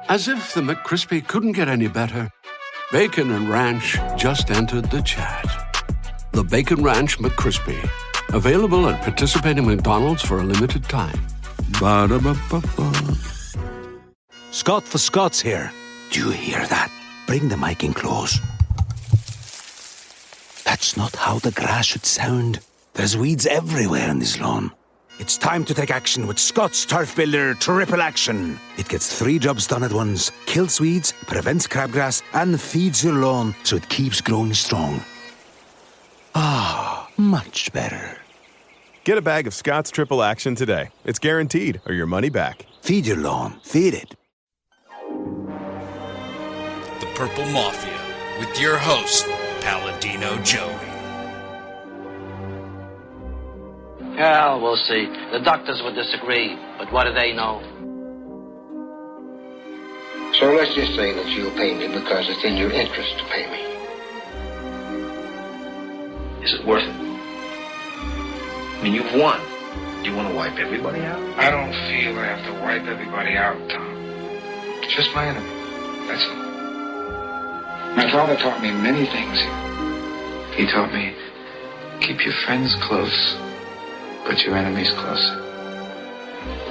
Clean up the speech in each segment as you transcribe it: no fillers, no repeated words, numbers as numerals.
As if the McCrispy couldn't get any better, Bacon and Ranch just entered the chat. The Bacon Ranch McCrispy, available at participating McDonald's for a limited time. Ba-da-ba-ba-ba. Scott for Scots here. Do you hear that? Bring the mic in close. That's not how the grass should sound. There's weeds everywhere in this lawn. It's time to take action with Scott's Turf Builder Triple Action. It gets 3 jobs done at once. Kills weeds, prevents crabgrass, and feeds your lawn so it keeps growing strong. Ah, much better. Get a bag of Scott's Triple Action today. It's guaranteed, or your money back. Feed your lawn. Feed it. The Purple Mafia, with your host, Paladino Joey. Well, we'll see. The doctors would disagree, but what do they know? So let's just say that you'll pay me because it's in your interest to pay me. Is it worth it? I mean, you've won. Do you want to wipe everybody out? I don't feel I have to wipe everybody out, Tom. Just my enemy. That's all. My father taught me many things. He taught me, keep your friends close, but your enemies closer.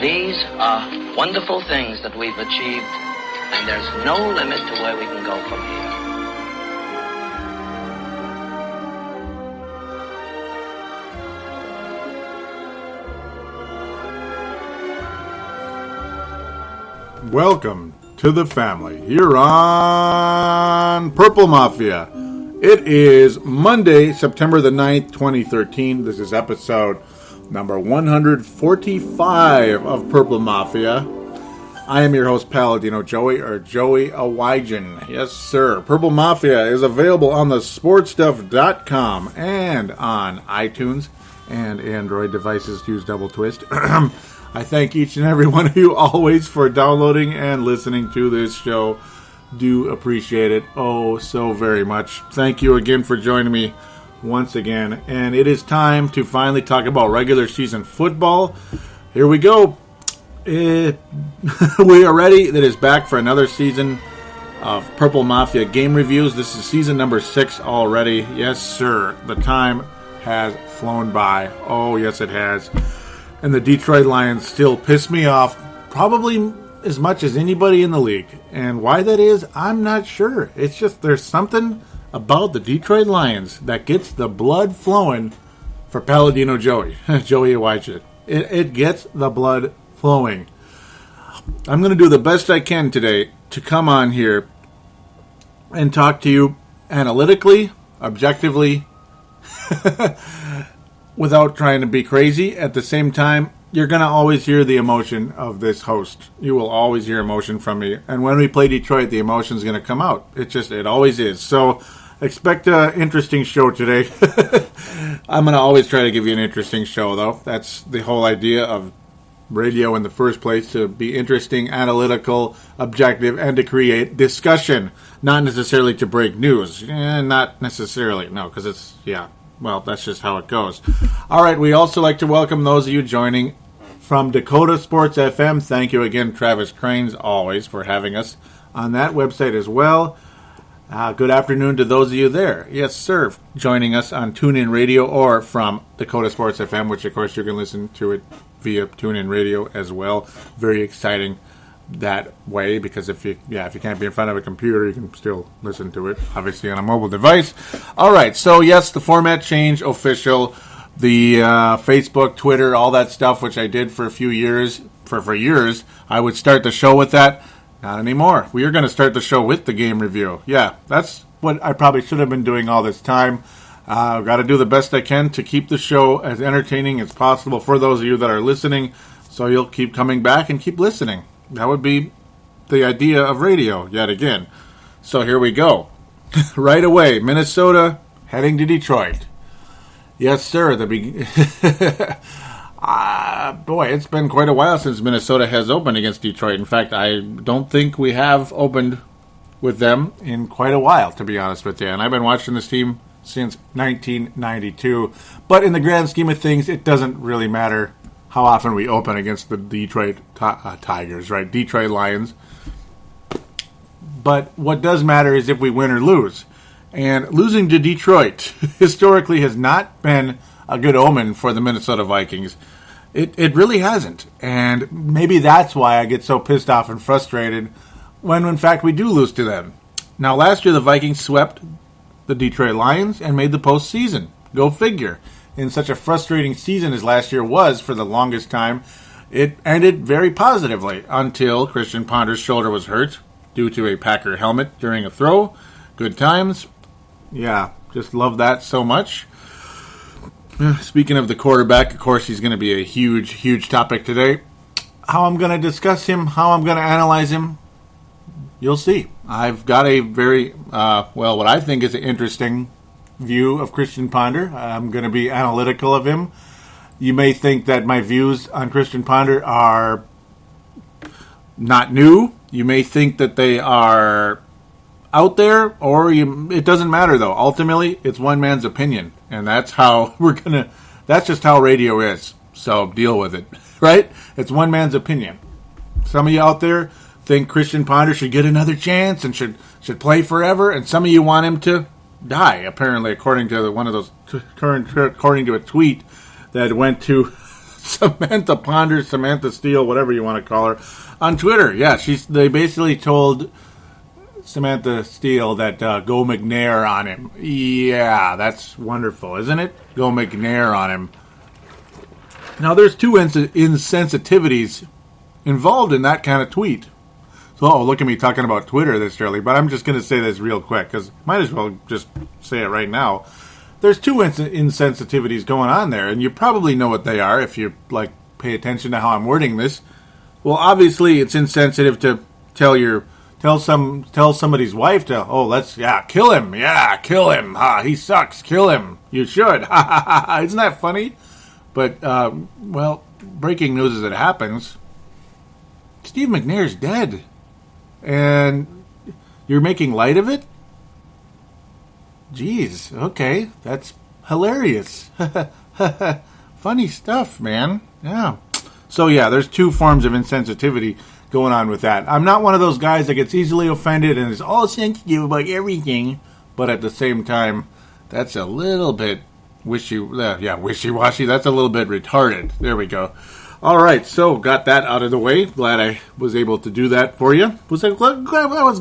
These are wonderful things that we've achieved, and there's no limit to where we can go from here. Welcome to the family here on Purple Mafia. It is Monday, September the 9th, 2013. This is episode number 145 of Purple Mafia. I am your host, Paladino Joey, or Joey Awajan. Yes, sir. Purple Mafia is available on the sportstuff.com and on iTunes and Android devices. Use double twist. I thank each and every one of you always for downloading and listening to this show. Do appreciate it oh so very much. Thank you again for joining me once again. And it is time to finally talk about regular season football. Here we go. We are ready. That is back for another season of Purple Mafia game reviews. This is season number 6 already. Yes, sir. The time has flown by. Oh, yes, it has. And the Detroit Lions still piss me off probably as much as anybody in the league. And why that is, I'm not sure. It's just there's something about the Detroit Lions that gets the blood flowing for Paladino Joey. Joey Awajan. It gets the blood flowing. I'm going to do the best I can today to come on here and talk to you analytically, objectively, without trying to be crazy. At the same time, you're going to always hear the emotion of this host. You will always hear emotion from me. And when we play Detroit, the emotion is going to come out. It always is. So expect an interesting show today. I'm going to always try to give you an interesting show, though. That's the whole idea of radio in the first place, to be interesting, analytical, objective, and to create discussion. Not necessarily to break news. Not necessarily. No, because it's, well, that's just how it goes. All right, we also like to welcome those of you joining from Dakota Sports FM. Thank you again, Travis Cranes, always, for having us on that website as well. Good afternoon to those of you there. Yes, sir. Joining us on TuneIn Radio or from Dakota Sports FM, which, of course, you can listen to it via TuneIn Radio as well. Very exciting that way, because if you can't be in front of a computer, you can still listen to it, obviously, on a mobile device. All right, so yes, the format change official. The Facebook, Twitter, all that stuff, which I did for a few years. For years, I would start the show with that. Not anymore. We are going to start the show with the game review. Yeah, that's what I probably should have been doing all this time. I've got to do the best I can to keep the show as entertaining as possible for those of you that are listening, so you'll keep coming back and keep listening. That would be the idea of radio, yet again. So here we go. Right away, Minnesota heading to Detroit. Yes, sir. Boy, it's been quite a while since Minnesota has opened against Detroit. In fact, I don't think we have opened with them in quite a while, to be honest with you. And I've been watching this team since 1992. But in the grand scheme of things, it doesn't really matter how often we open against the Detroit Tigers, right? Detroit Lions. but what does matter is if we win or lose. And losing to Detroit historically has not been a good omen for the Minnesota Vikings. It really hasn't. And maybe that's why I get so pissed off and frustrated when, in fact, we do lose to them. Now, last year the Vikings swept the Detroit Lions and made the postseason. Go figure. In such a frustrating season as last year was for the longest time, it ended very positively until Christian Ponder's shoulder was hurt due to a Packer helmet during a throw. Good times. Yeah, just love that so much. Speaking of the quarterback, of course, he's going to be a huge, huge topic today. How I'm going to discuss him, how I'm going to analyze him, you'll see. I've got a very, what I think is an interesting view of Christian Ponder. I'm going to be analytical of him. You may think that my views on Christian Ponder are not new. You may think that they are out there, or it doesn't matter, though. Ultimately, it's one man's opinion, and that's how that's just how radio is. So deal with it, right? It's one man's opinion. Some of you out there think Christian Ponder should get another chance and should play forever, and some of you want him to die, apparently, according to according to a tweet that went to Samantha Ponder, Samantha Steele, whatever you want to call her, on Twitter. Yeah, they basically told Samantha Steele that go McNair on him. Yeah, that's wonderful, isn't it? Go McNair on him. Now, there's two insensitivities involved in that kind of tweet. So, look at me talking about Twitter this early, but I'm just going to say this real quick, because might as well just say it right now. There's two insensitivities going on there, and you probably know what they are if you pay attention to how I'm wording this. Well, obviously, it's insensitive to tell somebody's wife to, kill him. Yeah, kill him. He sucks. Kill him. You should. Isn't that funny? But, breaking news as it happens, Steve McNair's dead. And you're making light of it? Jeez, okay. That's hilarious. Funny stuff, man. Yeah. So, there's two forms of insensitivity going on with that. I'm not one of those guys that gets easily offended and is all sensitive about everything, but at the same time, that's a little bit wishy-washy. That's a little bit retarded. There we go. All right, so got that out of the way. Glad I was able to do that for you. I was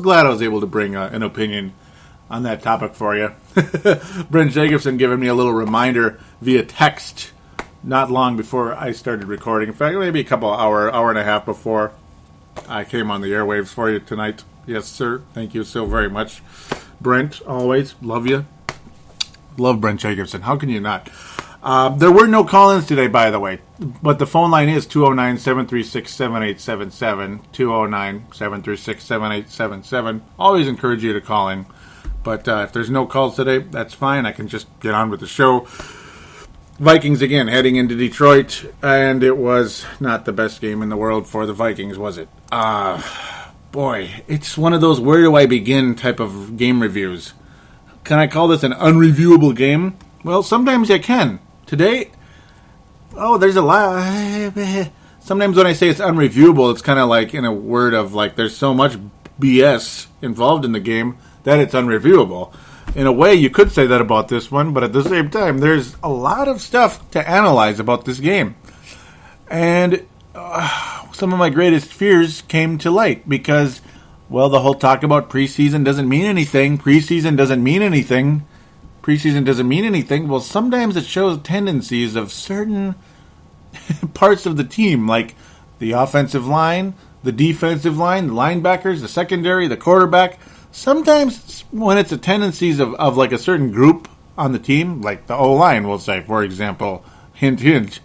glad I was able to bring an opinion on that topic for you. Brent Jacobson giving me a little reminder via text not long before I started recording. In fact, maybe a couple hour and a half before I came on the airwaves for you tonight. Yes, sir. Thank you so very much. Brent, always. Love you. Love Brent Jacobson. How can you not? There were no call-ins today, by the way. But the phone line is 209-736-7877. 209-736-7877. Always encourage you to call in. But if there's no calls today, that's fine. I can just get on with the show. Vikings again heading into Detroit, and it was not the best game in the world for the Vikings, was it? Boy, it's one of those where do I begin type of game reviews. Can I call this an unreviewable game? Well, sometimes I can. Today, there's a lot. Sometimes when I say it's unreviewable, it's kind of like in a word of there's so much BS involved in the game that it's unreviewable. In a way, you could say that about this one, but at the same time, there's a lot of stuff to analyze about this game. And some of my greatest fears came to light because, the whole talk about preseason doesn't mean anything. Preseason doesn't mean anything. Well, sometimes it shows tendencies of certain parts of the team, like the offensive line, the defensive line, the linebackers, the secondary, the quarterback. Sometimes when it's the tendencies of a certain group on the team, like the O-line, we'll say, for example, hint, hint,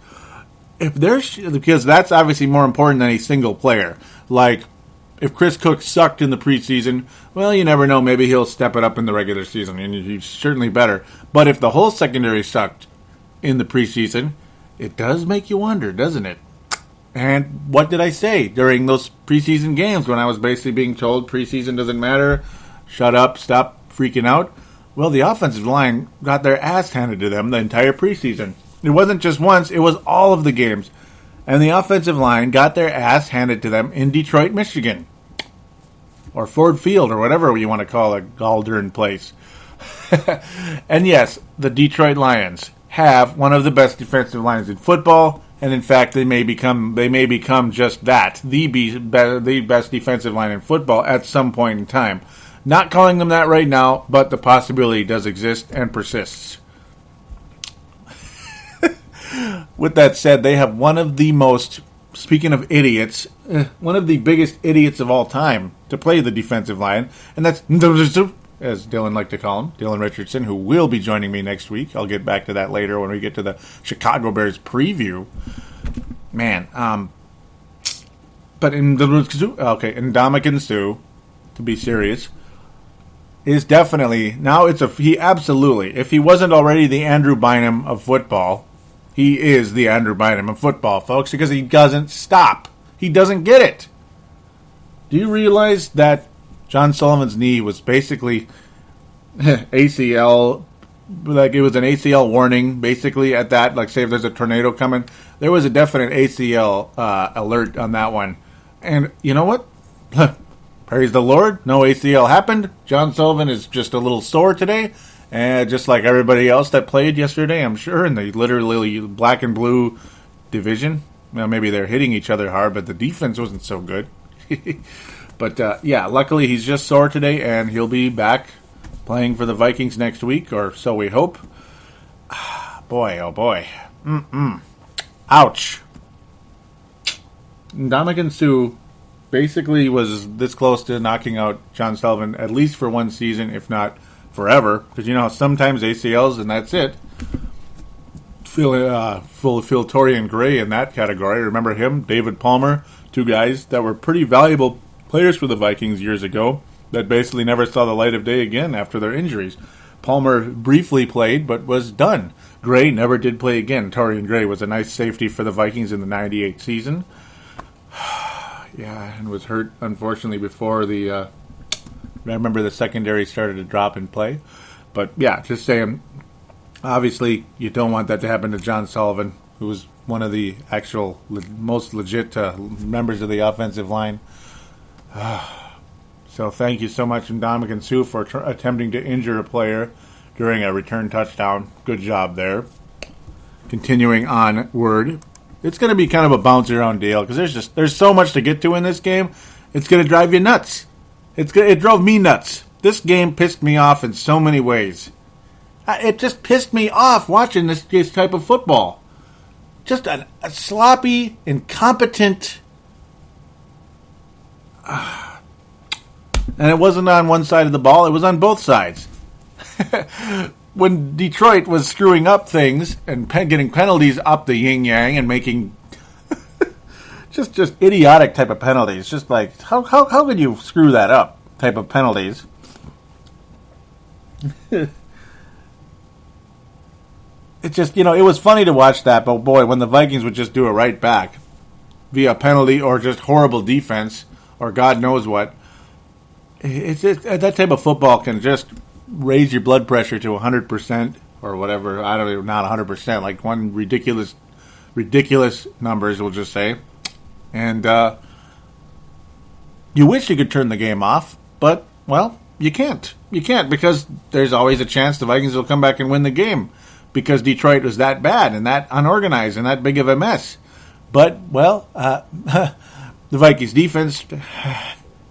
because that's obviously more important than a single player. Like, if Chris Cook sucked in the preseason, you never know. Maybe he'll step it up in the regular season, and he's certainly better. But if the whole secondary sucked in the preseason, it does make you wonder, doesn't it? And what did I say during those preseason games when I was basically being told preseason doesn't matter, shut up, stop freaking out? Well, the offensive line got their ass handed to them the entire preseason. It wasn't just once, it was all of the games. And the offensive line got their ass handed to them in Detroit, Michigan. or Ford Field or whatever you want to call a Galdern place. And yes, the Detroit Lions have one of the best defensive lines in football, and in fact, they may become just that, the best defensive line in football at some point in time. Not calling them that right now, but the possibility does exist and persists. With that said, they have one of the most, speaking of idiots, one of the biggest idiots of all time to play the defensive line, and that's, as Dylan liked to call him, Dylan Richardson, who will be joining me next week. I'll get back to that later when we get to the Chicago Bears preview. Man, but Ndamukong Suh, to be serious, is definitely, now he absolutely, if he wasn't already the Andrew Bynum of football, he is the Andrew Bynum of football, folks, because he doesn't stop. He doesn't get it. Do you realize that John Sullivan's knee was basically ACL, like it was an ACL warning, basically, at that, like say if there's a tornado coming, there was a definite ACL alert on that one. And you know what? Praise the Lord, no ACL happened. John Sullivan is just a little sore today, and just like everybody else that played yesterday, I'm sure, in the literally black and blue division. Well, maybe they're hitting each other hard, but the defense wasn't so good. But, yeah, luckily he's just sore today, and he'll be back playing for the Vikings next week, or so we hope. Boy, oh boy. Ouch. Ndamukong Suh basically was this close to knocking out John Sullivan, at least for one season, if not forever. Because, you know, sometimes ACLs, and that's it. Phil Torian Gray in that category. Remember him? David Palmer. Two guys that were pretty valuable players for the Vikings years ago that basically never saw the light of day again after their injuries. Palmer briefly played, but was done. Gray never did play again. Torian Gray was a nice safety for the Vikings in the 98 season. Yeah, and was hurt, unfortunately, before I remember the secondary started to drop in play. But, yeah, just saying, obviously, you don't want that to happen to John Sullivan, who was one of the actual most legit members of the offensive line. So thank you so much, Ndamukong Suh, for attempting to injure a player during a return touchdown. Good job there. Continuing onward. It's going to be kind of a bounce around deal because there's so much to get to in this game. It's going to drive you nuts. It drove me nuts. This game pissed me off in so many ways. It just pissed me off watching this type of football. Just a sloppy, incompetent. And it wasn't on one side of the ball. It was on both sides. When Detroit was screwing up things and getting penalties up the yin-yang and making just idiotic type of penalties. Just like, how could you screw that up type of penalties? It just, it was funny to watch that, but boy, when the Vikings would just do it right back via penalty or just horrible defense or God knows what, that type of football can just raise your blood pressure to 100% or whatever. I don't know, not 100%, like one ridiculous numbers, we'll just say. And you wish you could turn the game off, but, well, you can't. You can't because there's always a chance the Vikings will come back and win the game because Detroit was that bad and that unorganized and that big of a mess. But, well, the Vikings defense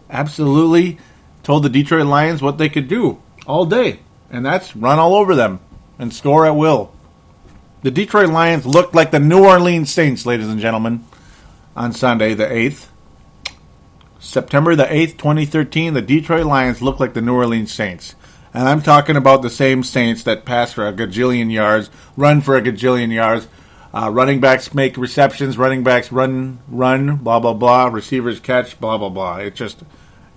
absolutely told the Detroit Lions what they could do all day, and that's run all over them and score at will. The Detroit Lions looked like the New Orleans Saints, ladies and gentlemen, on Sunday the 8th. September the 8th, 2013, the Detroit Lions looked like the New Orleans Saints. And I'm talking about the same Saints that pass for a gajillion yards, run for a gajillion yards, running backs make receptions, running backs run, blah, blah, blah, receivers catch, blah, blah, blah. It's just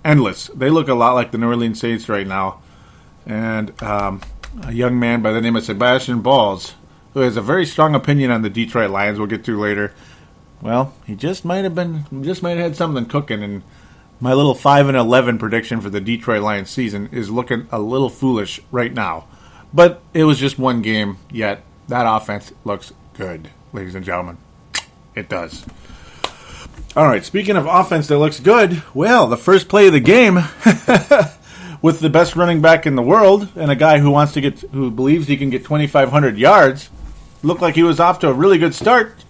endless. They look a lot like the New Orleans Saints right now. And a young man by the name of Sebastian Balls, who has a very strong opinion on the Detroit Lions, we'll get to later. Well, he just might have had something cooking, and my little 5-11 prediction for the Detroit Lions season is looking a little foolish right now. But it was just one game, yet that offense looks good, ladies and gentlemen. It does. All right, speaking of offense that looks good, well, the first play of the game with the best running back in the world and a guy who believes he can get 2,500 yards, looked like he was off to a really good start.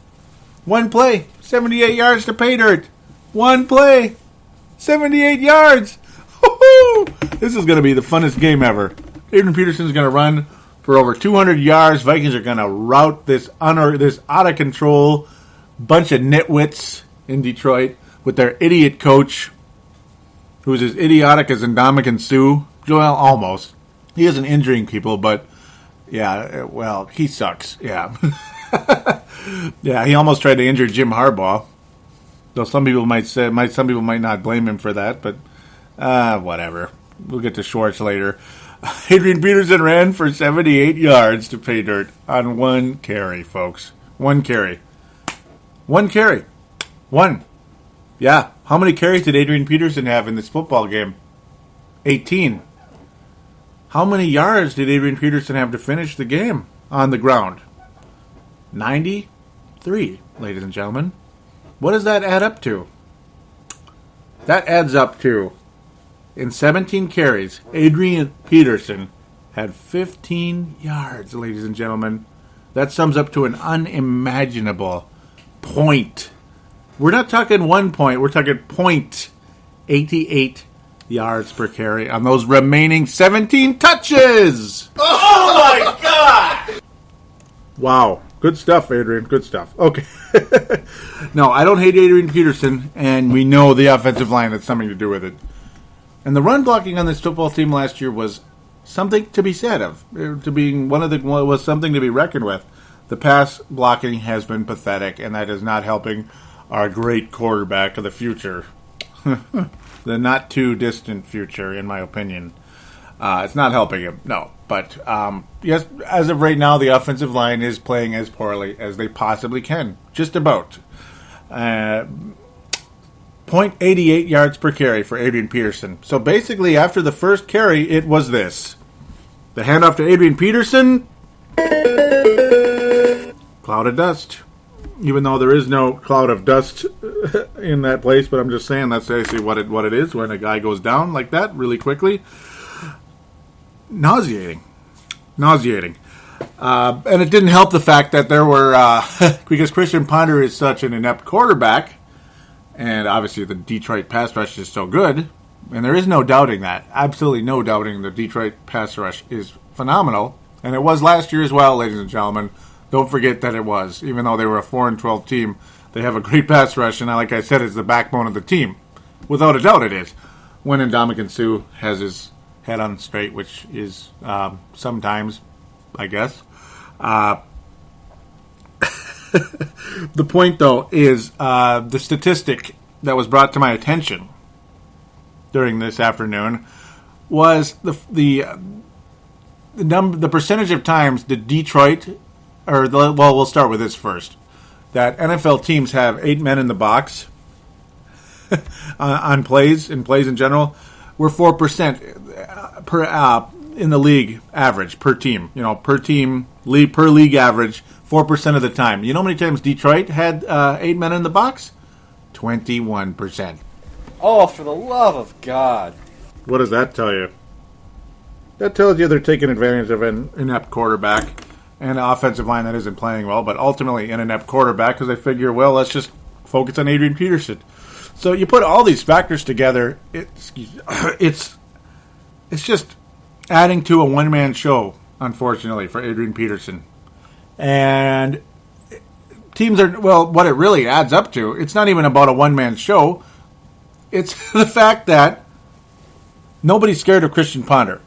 One play, 78 yards to pay dirt. One play, 78 yards. Woo-hoo! This is going to be the funnest game ever. Adrian Peterson's going to run for over 200 yards. Vikings are going to rout this out of control bunch of nitwits in Detroit with their idiot coach, who's as idiotic as Ndamukong Suh. Joel, almost. He isn't injuring people, but yeah, well, he sucks. Yeah. Yeah, he almost tried to injure Jim Harbaugh. Though some people might not blame him for that, but whatever. We'll get to Schwartz later. Adrian Peterson ran for 78 yards to pay dirt on one carry, folks. One carry. One. Yeah. How many carries did Adrian Peterson have in this football game? 18. How many yards did Adrian Peterson have to finish the game on the ground? 93, ladies and gentlemen. What does that add up to? That adds up to, in 17 carries, Adrian Peterson had 15 yards, ladies and gentlemen. That sums up to an unimaginable point. We're not talking 1 point. We're talking 0.88 yards per carry on those remaining 17 touches. Oh, my God. Wow. Good stuff, Adrian. Good stuff. Okay. No, I don't hate Adrian Peterson, and we know the offensive line had something to do with it. And the run blocking on this football team last year was something to be said of. Was something to be reckoned with. The pass blocking has been pathetic, and that is not helping our great quarterback of the future. The not too distant future, in my opinion. It's not helping him, no. But, yes, as of right now, the offensive line is playing as poorly as they possibly can. Just about. 0.88 yards per carry for Adrian Peterson. So basically, after the first carry, it was this. The handoff to Adrian Peterson. Cloud of dust. Even though there is no cloud of dust in that place, but I'm just saying that's actually what it is when a guy goes down like that really quickly. Nauseating. And it didn't help the fact that there were, because Christian Ponder is such an inept quarterback, and obviously the Detroit pass rush is so good, and there is no doubting that. Absolutely no doubting the Detroit pass rush is phenomenal, and it was last year as well, ladies and gentlemen. Don't forget that it was. Even though they were a 4-12 team, they have a great pass rush, and like I said, it's the backbone of the team. Without a doubt it is. When Ndamukong Suh has his head on straight, which is sometimes, I guess. The point, though, is the statistic that was brought to my attention during this afternoon was the percentage of times that Detroit, we'll start with this first, that NFL teams have 8 men in the box on plays in general. We're 4% per in the league average per team. Per league average, 4% of the time. You know how many times Detroit had 8 men in the box? 21%. Oh, for the love of God! What does that tell you? That tells you they're taking advantage of an inept quarterback and an offensive line that isn't playing well, but ultimately an inept quarterback because they figure, well, let's just focus on Adrian Peterson. So you put all these factors together, it's just adding to a one-man show, unfortunately, for Adrian Peterson. And teams are, what it really adds up to, it's not even about a one-man show. It's the fact that nobody's scared of Christian Ponder.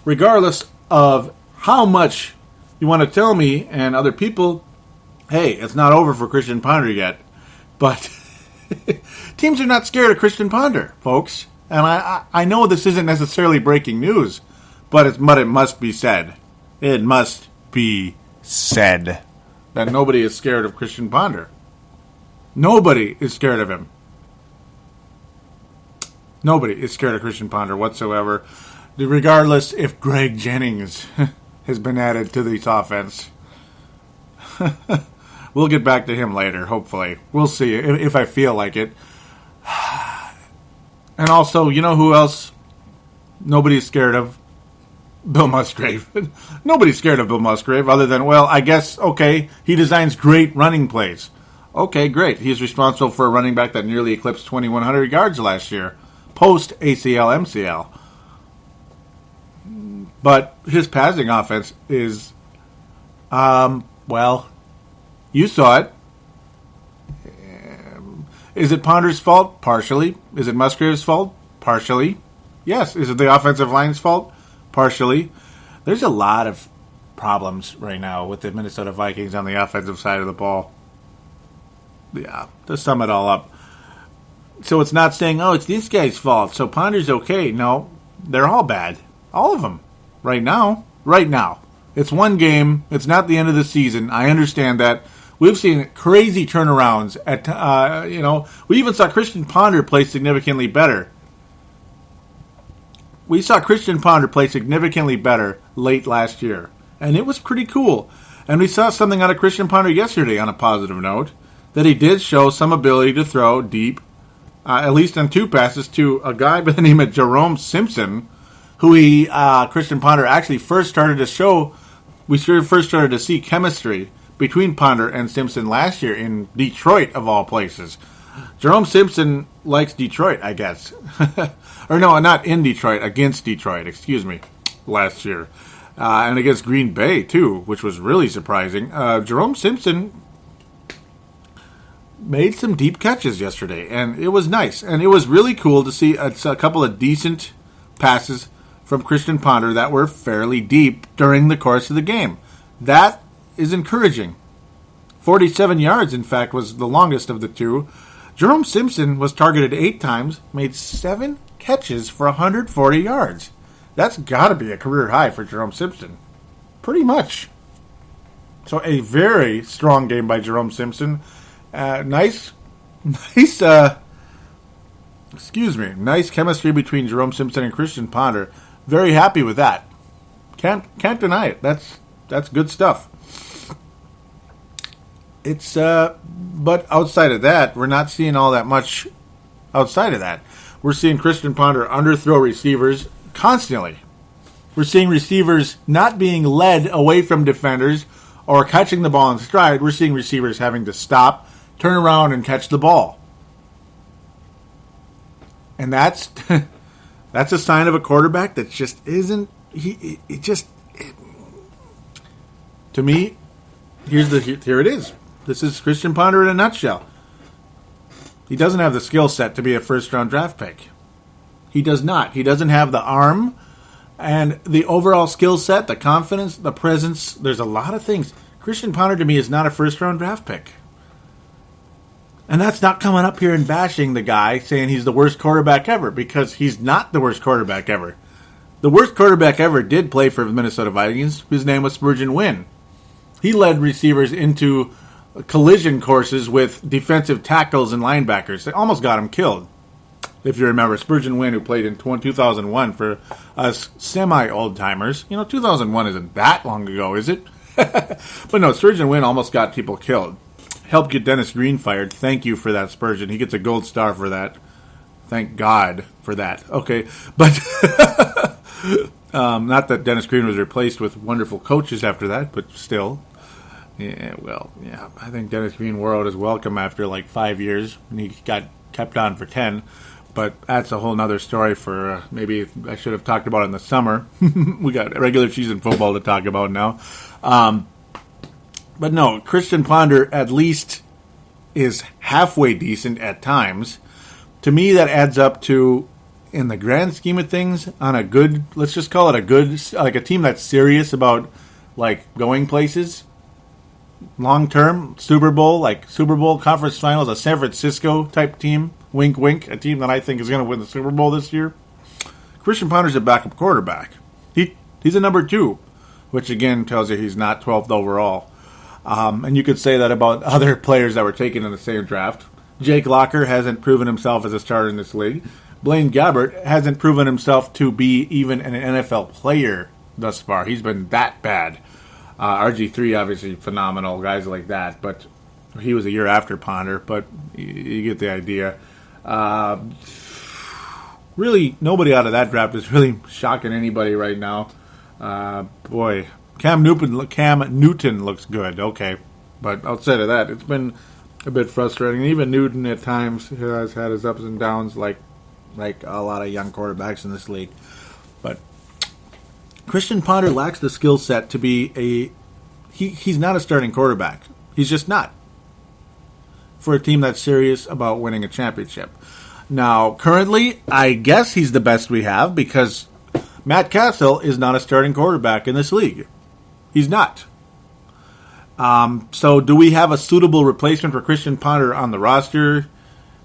Regardless of how much you want to tell me and other people, hey, it's not over for Christian Ponder yet. But teams are not scared of Christian Ponder, folks. And I know this isn't necessarily breaking news, but it must be said. It must be said that nobody is scared of Christian Ponder. Nobody is scared of him. Nobody is scared of Christian Ponder whatsoever, regardless if Greg Jennings has been added to this offense. We'll get back to him later, hopefully. We'll see if I feel like it. And also, you know who else nobody's scared of? Bill Musgrave. Nobody's scared of Bill Musgrave other than, well, I guess, okay, he designs great running plays. Okay, great. He's responsible for a running back that nearly eclipsed 2,100 yards last year, post ACL, MCL. But his passing offense is, well, you saw it. Is it Ponder's fault? Partially. Is it Musgrave's fault? Partially. Yes. Is it the offensive line's fault? Partially. There's a lot of problems right now with the Minnesota Vikings on the offensive side of the ball. Yeah, to sum it all up. So it's not saying, oh, it's this guy's fault, so Ponder's okay. No, they're all bad. All of them. Right now. Right now. It's one game. It's not the end of the season. I understand that. We've seen crazy turnarounds at, we even saw Christian Ponder play significantly better. We saw Christian Ponder play significantly better late last year, and it was pretty cool. And we saw something out of Christian Ponder yesterday on a positive note, that he did show some ability to throw deep, at least on 2 passes, to a guy by the name of Jerome Simpson, who Christian Ponder actually first started to show, first started to see chemistry between Ponder and Simpson last year in Detroit, of all places. Jerome Simpson likes Detroit, I guess. Or no, not in Detroit, against Detroit, excuse me, last year. And against Green Bay, too, which was really surprising. Jerome Simpson made some deep catches yesterday, and it was nice. And it was really cool to see a couple of decent passes from Christian Ponder that were fairly deep during the course of the game. That is encouraging. 47 yards, in fact, was the longest of the two. Jerome Simpson was targeted 8 times, made 7 catches for 140 yards. That's got to be a career high for Jerome Simpson. Pretty much. So a very strong game by Jerome Simpson. Nice chemistry between Jerome Simpson and Christian Ponder. Very happy with that. Can't deny it. That's good stuff. It's but outside of that, we're not seeing all that much. Outside of that, we're seeing Christian Ponder underthrow receivers constantly. We're seeing receivers not being led away from defenders or catching the ball in stride. We're seeing receivers having to stop, turn around, and catch the ball. And that's a sign of a quarterback that just isn't. To me, here it is. This is Christian Ponder in a nutshell. He doesn't have the skill set to be a first-round draft pick. He does not. He doesn't have the arm and the overall skill set, the confidence, the presence. There's a lot of things. Christian Ponder, to me, is not a first-round draft pick. And that's not coming up here and bashing the guy, saying he's the worst quarterback ever, because he's not the worst quarterback ever. The worst quarterback ever did play for the Minnesota Vikings. His name was Spurgeon Wynn. He led receivers into collision courses with defensive tackles and linebackers. They almost got him killed. If you remember, Spurgeon Wynn, who played in 2001 for us semi-old-timers. 2001 isn't that long ago, is it? But no, Spurgeon Wynn almost got people killed. Helped get Dennis Green fired. Thank you for that, Spurgeon. He gets a gold star for that. Thank God for that. Okay, but not that Dennis Green was replaced with wonderful coaches after that, but still. Yeah, I think Dennis Green wore out his welcome after like 5 years, and he got kept on for 10. But that's a whole nother story for maybe I should have talked about it in the summer. We got regular season football to talk about now. But no, Christian Ponder at least is halfway decent at times. To me, that adds up to, in the grand scheme of things, on a good, let's just call it a good, like a team that's serious about like going places. Long-term, Super Bowl conference finals, a San Francisco type team, wink, wink, a team that I think is going to win the Super Bowl this year. Christian Ponder's a backup quarterback. He's a number 2, which again tells you he's not 12th overall. And you could say that about other players that were taken in the same draft. Jake Locker hasn't proven himself as a starter in this league. Blaine Gabbert hasn't proven himself to be even an NFL player thus far. He's been that bad. RG3, obviously phenomenal, guys like that. But He was a year after Ponder, but you get the idea. Really, nobody out of that draft is really shocking anybody right now. Boy, Cam Newton looks good, okay. But outside of that, it's been a bit frustrating. Even Newton at times has had his ups and downs like a lot of young quarterbacks in this league. But Christian Ponder lacks the skill set to be he's not a starting quarterback. He's just not. For a team that's serious about winning a championship. Now, currently, I guess he's the best we have because Matt Castle is not a starting quarterback in this league. He's not. So do we have a suitable replacement for Christian Ponder on the roster?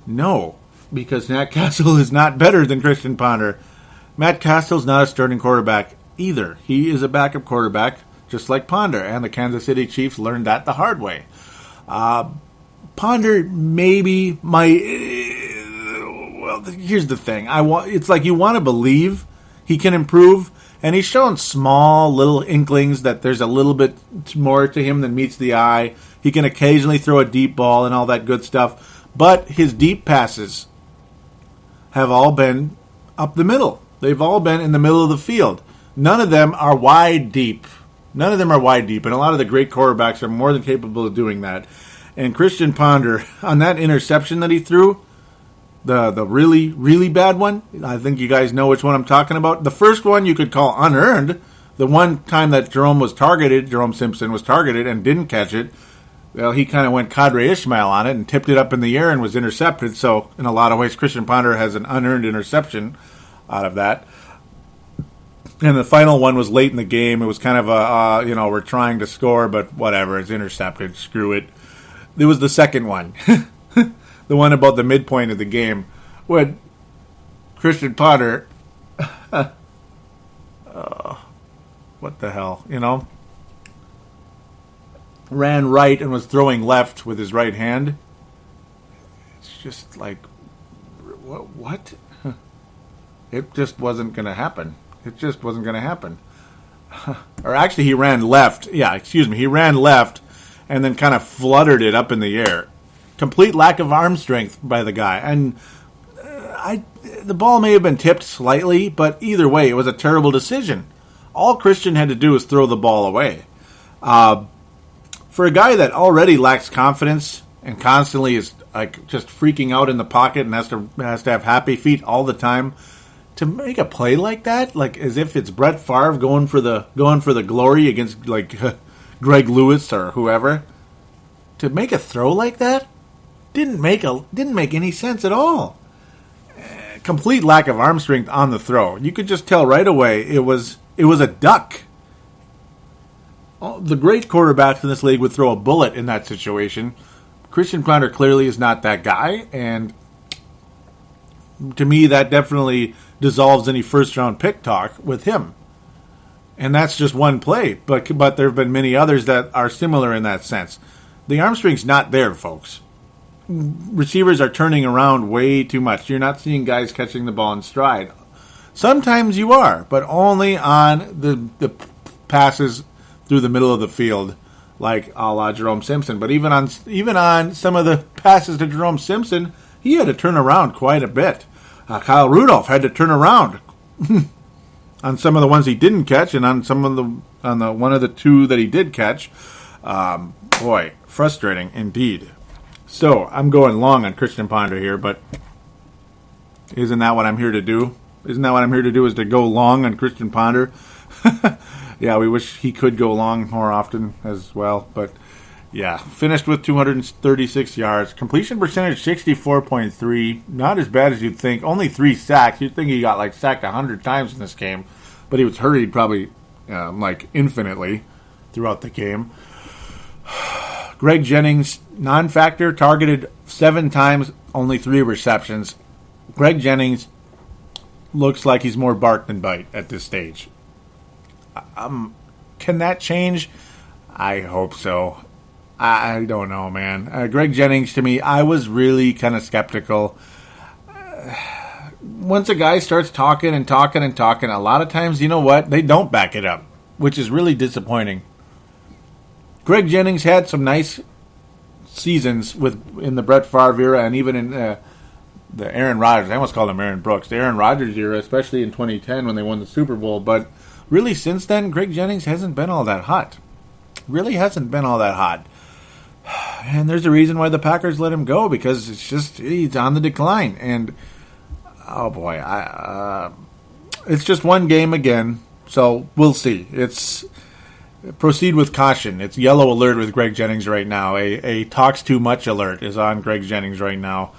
No, because Matt Castle is not better than Christian Ponder. Matt Castle's not a starting quarterback either. He is a backup quarterback, just like Ponder, and the Kansas City Chiefs learned that the hard way. Ponder maybe might. Well, here's the thing. It's like you want to believe he can improve, and he's shown small little inklings that there's a little bit more to him than meets the eye. He can occasionally throw a deep ball and all that good stuff, but his deep passes have all been up the middle. They've all been in the middle of the field. None of them are wide deep. And a lot of the great quarterbacks are more than capable of doing that. And Christian Ponder, on that interception that he threw, the really, really bad one, I think you guys know which one I'm talking about. The first one you could call unearned. The one time that Jerome Simpson was targeted and didn't catch it, well, he kind of went Kadre Ishmael on it and tipped it up in the air and was intercepted. So in a lot of ways, Christian Ponder has an unearned interception out of that. And the final one was late in the game. It was kind of we're trying to score, but whatever, it's intercepted. Screw it. There was the second one, the one about the midpoint of the game, when Christian Ponder, what the hell, ran right and was throwing left with his right hand. It's just like, what? It just wasn't going to happen. Or actually, he ran left. He ran left and then kind of fluttered it up in the air. Complete lack of arm strength by the guy. And the ball may have been tipped slightly, but either way, it was a terrible decision. All Christian had to do was throw the ball away. For a guy that already lacks confidence and constantly is like just freaking out in the pocket and has to have happy feet all the time, to make a play like that, like as if it's Brett Favre going for the glory against like Greg Lewis or whoever, to make a throw like that didn't make any sense at all. Complete lack of arm strength on the throw. You could just tell right away it was a duck. The great quarterbacks in this league would throw a bullet in that situation. Christian Ponder clearly is not that guy, and to me that definitely dissolves any first-round pick talk with him. And that's just one play, but there have been many others that are similar in that sense. The arm strength's not there, folks. Receivers are turning around way too much. You're not seeing guys catching the ball in stride. Sometimes you are, but only on the passes through the middle of the field, like a la Jerome Simpson. But even on some of the passes to Jerome Simpson, he had to turn around quite a bit. Kyle Rudolph had to turn around on some of the ones he didn't catch, and on the one of the two that he did catch. Boy, frustrating indeed. So I'm going long on Christian Ponder here, but isn't that what I'm here to do? Isn't that what I'm here to do? Is to go long on Christian Ponder? Yeah, we wish he could go long more often as well, but. Yeah, finished with 236 yards. Completion percentage 64.3. Not as bad as you'd think. Only 3 sacks. You'd think he got sacked 100 times in this game, but he was hurried probably infinitely throughout the game. Greg Jennings, non-factor, targeted 7 times, only 3 receptions. Greg Jennings looks like he's more bark than bite at this stage. Can that change? I hope so. I don't know, man. Greg Jennings, to me, I was really kind of skeptical. Once a guy starts talking, a lot of times, you know what? They don't back it up, which is really disappointing. Greg Jennings had some nice seasons in the Brett Favre era and even in the Aaron Rodgers. I almost called him Aaron Brooks. The Aaron Rodgers era, especially in 2010 when they won the Super Bowl. But really, since then, Greg Jennings hasn't been all that hot. Really hasn't been all that hot. And there's a reason why the Packers let him go, because he's on the decline. And, oh boy, it's just one game again, so we'll see. Proceed with caution. It's yellow alert with Greg Jennings right now. A talks too much alert is on Greg Jennings right now.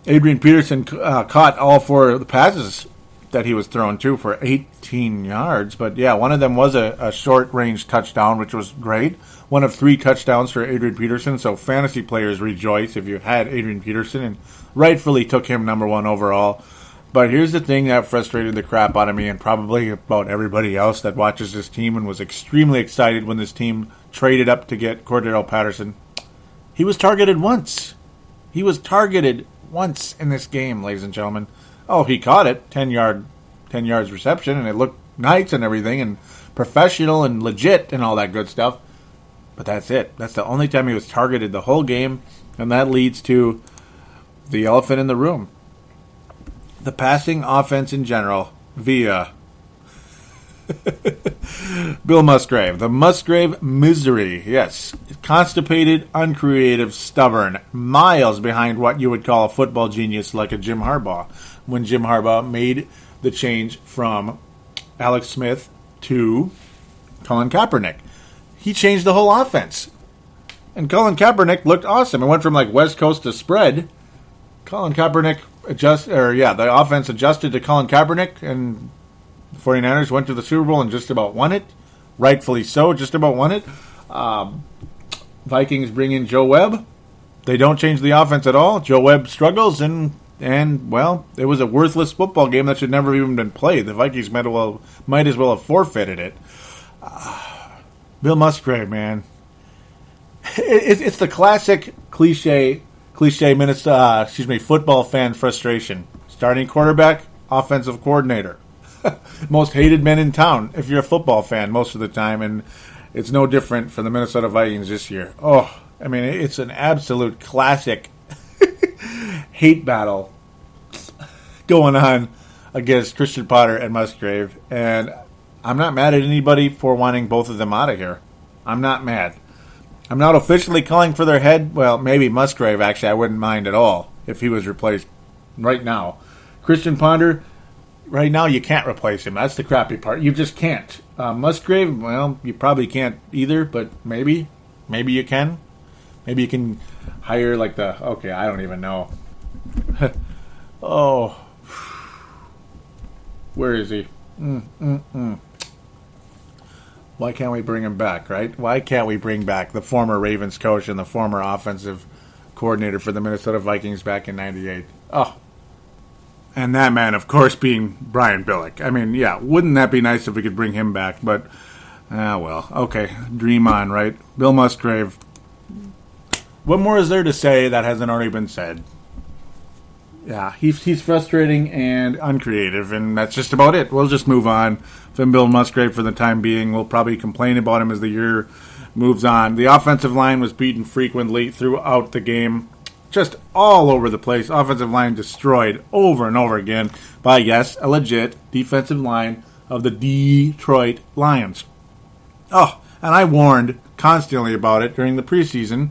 Adrian Peterson caught all 4 of the passes that he was thrown to for 18 yards. But yeah, one of them was a short-range touchdown, which was great. One of 3 touchdowns for Adrian Peterson. So fantasy players rejoice if you had Adrian Peterson, and rightfully took him number 1 overall. But here's the thing that frustrated the crap out of me, and probably about everybody else that watches this team and was extremely excited when this team traded up to get Cordero Patterson. He was targeted once. He was targeted once in this game, ladies and gentlemen. Oh, he caught it, 10 yards reception, and it looked nice and everything, and professional and legit and all that good stuff. But that's it. That's the only time he was targeted the whole game, and that leads to the elephant in the room. The passing offense in general via Bill Musgrave. The Musgrave misery. Yes. Constipated, uncreative, stubborn. Miles behind what you would call a football genius like a Jim Harbaugh. When Jim Harbaugh made the change from Alex Smith to Colin Kaepernick. He changed the whole offense. And Colin Kaepernick looked awesome. It went from like West Coast to spread. Colin Kaepernick the offense adjusted to Colin Kaepernick, and the 49ers went to the Super Bowl and just about won it. Rightfully so, just about won it. Vikings bring in Joe Webb. They don't change the offense at all. Joe Webb struggles, and well, it was a worthless football game that should never even been played. The Vikings might as well have forfeited it. Bill Musgrave, man. It's the classic cliche football fan frustration. Starting quarterback, offensive coordinator. Most hated men in town if you're a football fan most of the time, and it's no different for the Minnesota Vikings this year. Oh, I mean, it's an absolute classic hate battle going on against Christian Potter and Musgrave, and I'm not mad at anybody for wanting both of them out of here. I'm not mad. I'm not officially calling for their head. Well, maybe Musgrave, actually, I wouldn't mind at all if he was replaced right now. Christian Ponder, right now, you can't replace him. That's the crappy part. You just can't. Musgrave, well, you probably can't either, but maybe. Maybe you can. Maybe you can hire I don't even know. Oh. Where is he? Why can't we bring him back, right? Why can't we bring back the former Ravens coach and the former offensive coordinator for the Minnesota Vikings back in 98? Oh. And that man, of course, being Brian Billick. I mean, yeah, wouldn't that be nice if we could bring him back? But, well, okay, dream on, right? Bill Musgrave. What more is there to say that hasn't already been said? Yeah, he's frustrating and uncreative, and that's just about it. We'll just move on from Bill Musgrave for the time being. We'll probably complain about him as the year moves on. The offensive line was beaten frequently throughout the game, just all over the place. Offensive line destroyed over and over again by, yes, a legit defensive line of the Detroit Lions. Oh, and I warned constantly about it during the preseason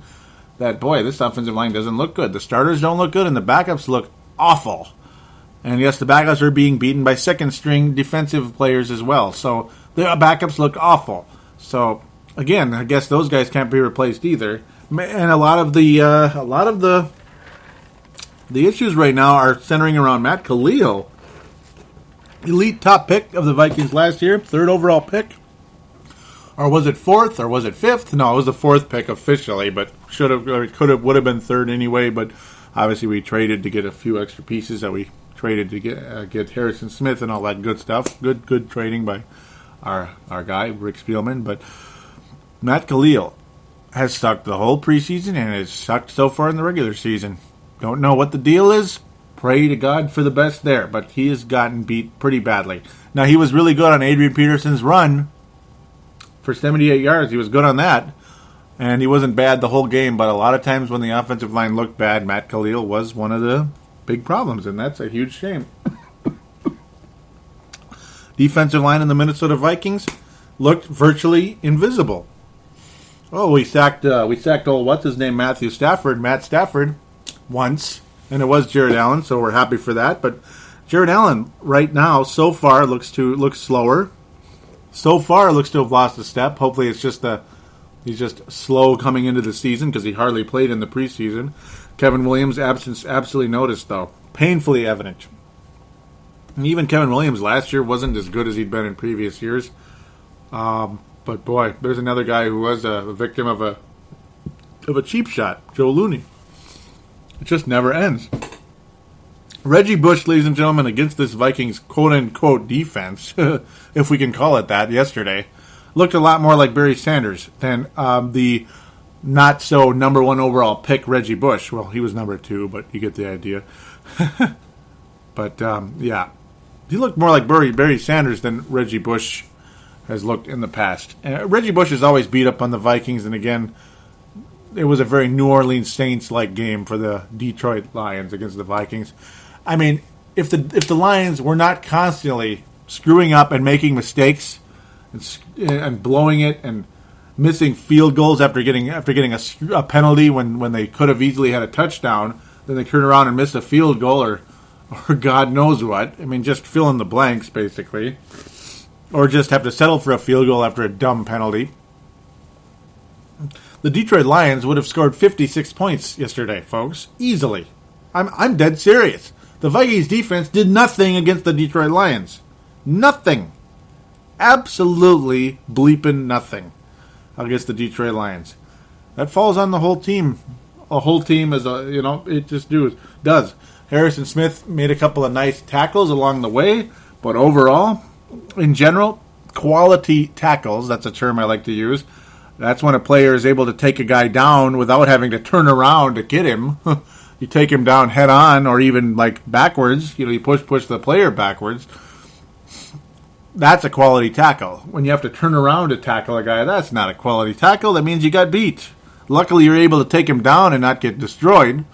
that, boy, this offensive line doesn't look good. The starters don't look good, and the backups look awful. And yes, the backups are being beaten by second-string defensive players as well. So the backups look awful. So again, I guess those guys can't be replaced either. And a lot of the issues right now are centering around Matt Khalil, elite top pick of the Vikings last year, 3rd overall pick. Or was it 4th, or was it 5th? No, it was the 4th pick officially, but would have been 3rd anyway. But obviously, we traded to get a few extra pieces that we traded to get Harrison Smith and all that good stuff. Good trading by our guy Rick Spielman. But Matt Khalil has sucked the whole preseason and has sucked so far in the regular season. Don't know what the deal is. Pray to God for the best there, but he has gotten beat pretty badly. Now, he was really good on Adrian Peterson's run for 78 yards. He was good on that. And he wasn't bad the whole game, but a lot of times when the offensive line looked bad, Matt Khalil was one of the big problems, and that's a huge shame. Defensive line in the Minnesota Vikings looked virtually invisible. Oh, we sacked old what's-his-name, Matt Stafford, once, and it was Jared Allen, so we're happy for that. But Jared Allen, right now, so far, looks slower. So far, looks to have lost a step. Hopefully it's just he's just slow coming into the season because he hardly played in the preseason. Kevin Williams' absence absolutely noticed, though. Painfully evident. And even Kevin Williams last year wasn't as good as he'd been in previous years. But boy, there's another guy who was a victim of a cheap shot, Joe Looney. It just never ends. Reggie Bush, ladies and gentlemen, against this Vikings quote-unquote defense, if we can call it that, yesterday, looked a lot more like Barry Sanders than the not-so number one overall pick, Reggie Bush. Well, he was number 2, but you get the idea. But, yeah. He looked more like Barry Sanders than Reggie Bush has looked in the past. Reggie Bush has always beat up on the Vikings, and again, it was a very New Orleans Saints-like game for the Detroit Lions against the Vikings. I mean, if the Lions were not constantly screwing up and making mistakes and blowing it and missing field goals after getting a penalty when they could have easily had a touchdown, then they turn around and miss a field goal or God knows what. I mean, just fill in the blanks, basically. Or just have to settle for a field goal after a dumb penalty. The Detroit Lions would have scored 56 points yesterday, folks. Easily. I'm dead serious. The Vikings defense did nothing against the Detroit Lions. Nothing. Absolutely bleeping nothing against the Detroit Lions. That falls on the whole team. A whole team it just does. Harrison Smith made a couple of nice tackles along the way, but overall, in general, quality tackles, that's a term I like to use. That's when a player is able to take a guy down without having to turn around to get him. You take him down head on or even like backwards. You push the player backwards. That's a quality tackle. When you have to turn around to tackle a guy, that's not a quality tackle. That means you got beat. Luckily, you're able to take him down and not get destroyed.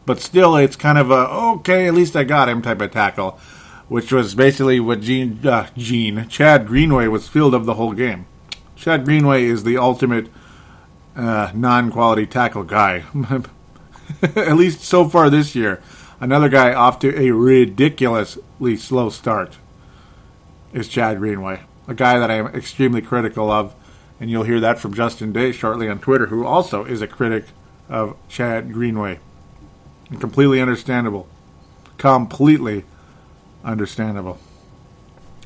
But still, it's kind of okay, at least I got him type of tackle, which was basically what Chad Greenway was filled of the whole game. Chad Greenway is the ultimate non-quality tackle guy. At least so far this year. Another guy off to a ridiculously slow start is Chad Greenway, a guy that I am extremely critical of, and you'll hear that from Justin Day shortly on Twitter, who also is a critic of Chad Greenway. And completely understandable. Completely understandable.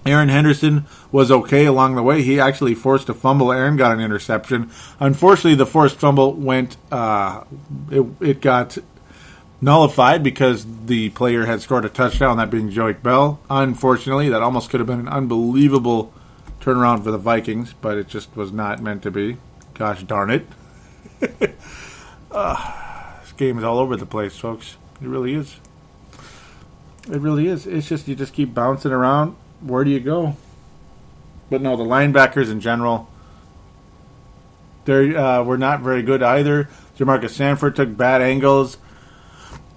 Aaron Henderson was okay along the way. He actually forced a fumble and got an interception. Unfortunately, the forced fumble went, it got nullified because the player had scored a touchdown, that being Joique Bell. Unfortunately, that almost could have been an unbelievable turnaround for the Vikings, but it just was not meant to be. Gosh darn it. This game is all over the place, folks. It really is. It really is. It's just, you just keep bouncing around. Where do you go? But no, the linebackers in general, they were not very good either. Jamarcus Sanford took bad angles.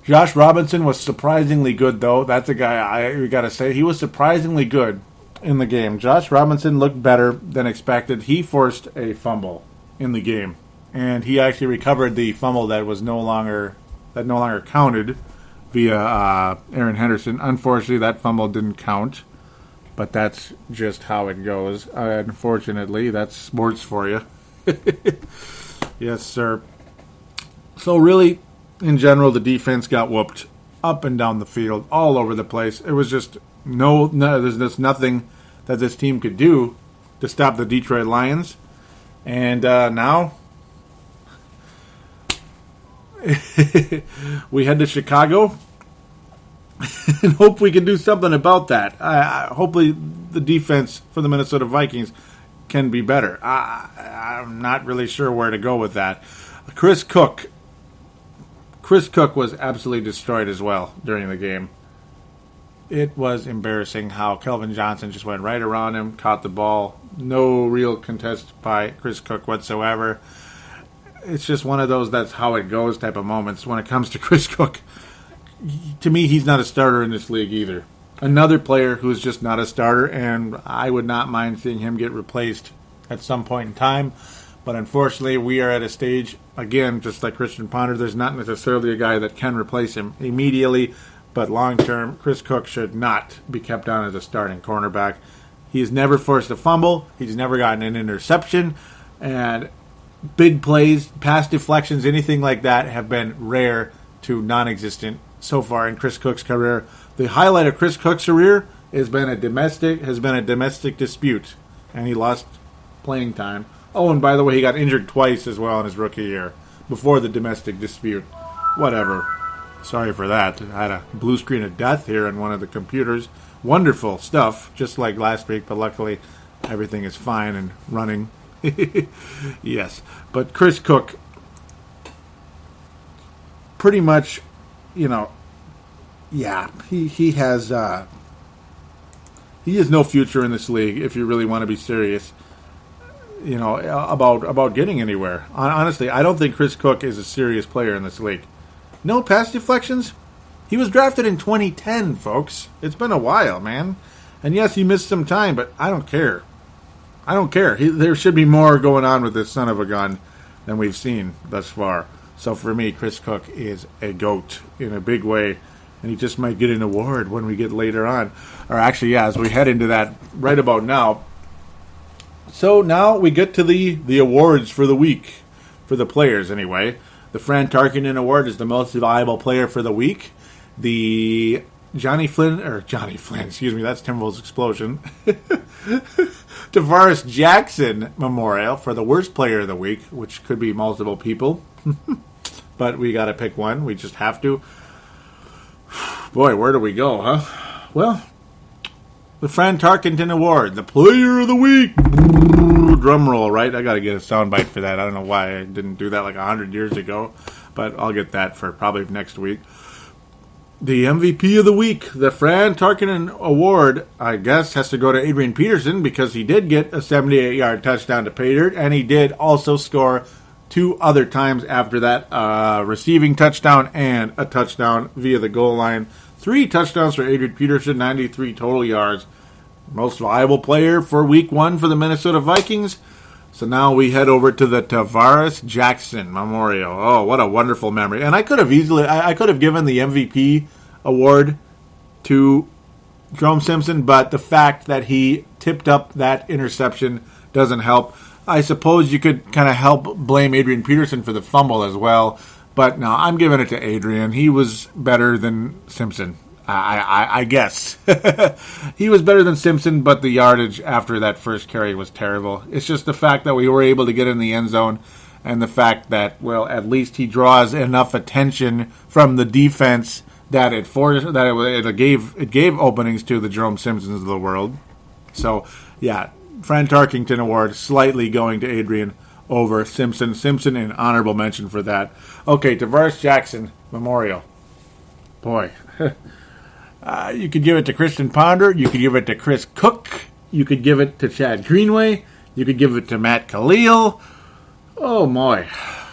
Josh Robinson was surprisingly good, though. That's a guy we got to say. He was surprisingly good in the game. Josh Robinson looked better than expected. He forced a fumble in the game, and he actually recovered the fumble that no longer counted via Aaron Henderson. Unfortunately, that fumble didn't count, but that's just how it goes. Unfortunately, that's sports for you. Yes, sir. So really, in general, the defense got whooped up and down the field, all over the place. It was just there's just nothing that this team could do to stop the Detroit Lions. And now we head to Chicago and hope we can do something about that. Hopefully the defense for the Minnesota Vikings can be better. I'm not really sure where to go with that. Chris Cook was absolutely destroyed as well during the game. It was embarrassing how Kelvin Johnson just went right around him, caught the ball. No real contest by Chris Cook whatsoever. it's just one of those that's how it goes type of moments when it comes to Chris Cook. To me, he's not a starter in this league either. Another player who's just not a starter, and I would not mind seeing him get replaced at some point in time. But unfortunately, we are at a stage, again, just like Christian Ponder, there's not necessarily a guy that can replace him immediately. But long term, Chris Cook should not be kept on as a starting cornerback. He's never forced a fumble. He's never gotten an interception. And big plays, pass deflections, anything like that have been rare to non-existent so far in Chris Cook's career. The highlight of Chris Cook's career has been a domestic dispute, and he lost playing time. Oh, and by the way, he got injured twice as well in his rookie year before the domestic dispute. Whatever. Sorry for that. I had a blue screen of death here on one of the computers. Wonderful stuff, just like last week, but luckily everything is fine and running. Yes. But Chris Cook, pretty much, he has no future in this league if you really want to be serious, about getting anywhere. Honestly, I don't think Chris Cook is a serious player in this league. No pass deflections? He was drafted in 2010, folks. It's been a while, man. And yes, he missed some time, but I don't care. There should be more going on with this son of a gun than we've seen thus far. So for me, Chris Cook is a GOAT in a big way. And he just might get an award when we get later on. Or actually, yeah, as we head into that right about now. So now we get to the awards for the week. For the players, anyway. The Fran Tarkenton Award is the most valuable player for the week. The Johnny Flynn, excuse me, that's Timberwolves Explosion. Tavares Jackson Memorial for the worst player of the week, which could be multiple people. But we got to pick one. We just have to. Boy, where do we go, huh? Well, the Fran Tarkenton Award, the Player of the Week. Drum roll, right? I got to get a soundbite for that. I don't know why I didn't do that like 100 years ago, but I'll get that for probably next week. The MVP of the week, the Fran Tarkenton Award, I guess, has to go to Adrian Peterson because he did get a 78-yard touchdown to pay dirt, and he did also score 2 other times after that, receiving touchdown and a touchdown via the goal line. 3 touchdowns for Adrian Peterson, 93 total yards. Most valuable player for week 1 for the Minnesota Vikings. So now we head over to the Tavares Jackson Memorial. Oh, what a wonderful memory. And I could have given the MVP award to Jerome Simpson, but the fact that he tipped up that interception doesn't help. I suppose you could kind of help blame Adrian Peterson for the fumble as well. But no, I'm giving it to Adrian. He was better than Simpson. I guess. He was better than Simpson, but the yardage after that first carry was terrible. It's just the fact that we were able to get in the end zone and the fact that, well, at least he draws enough attention from the defense that it gave openings to the Jerome Simpsons of the world. So, yeah, Fran Tarkenton Award slightly going to Adrian over Simpson. Simpson an honorable mention for that. Okay, Tavares Jackson Memorial. Boy. You could give it to Christian Ponder. You could give it to Chris Cook. You could give it to Chad Greenway. You could give it to Matt Khalil. Oh, boy.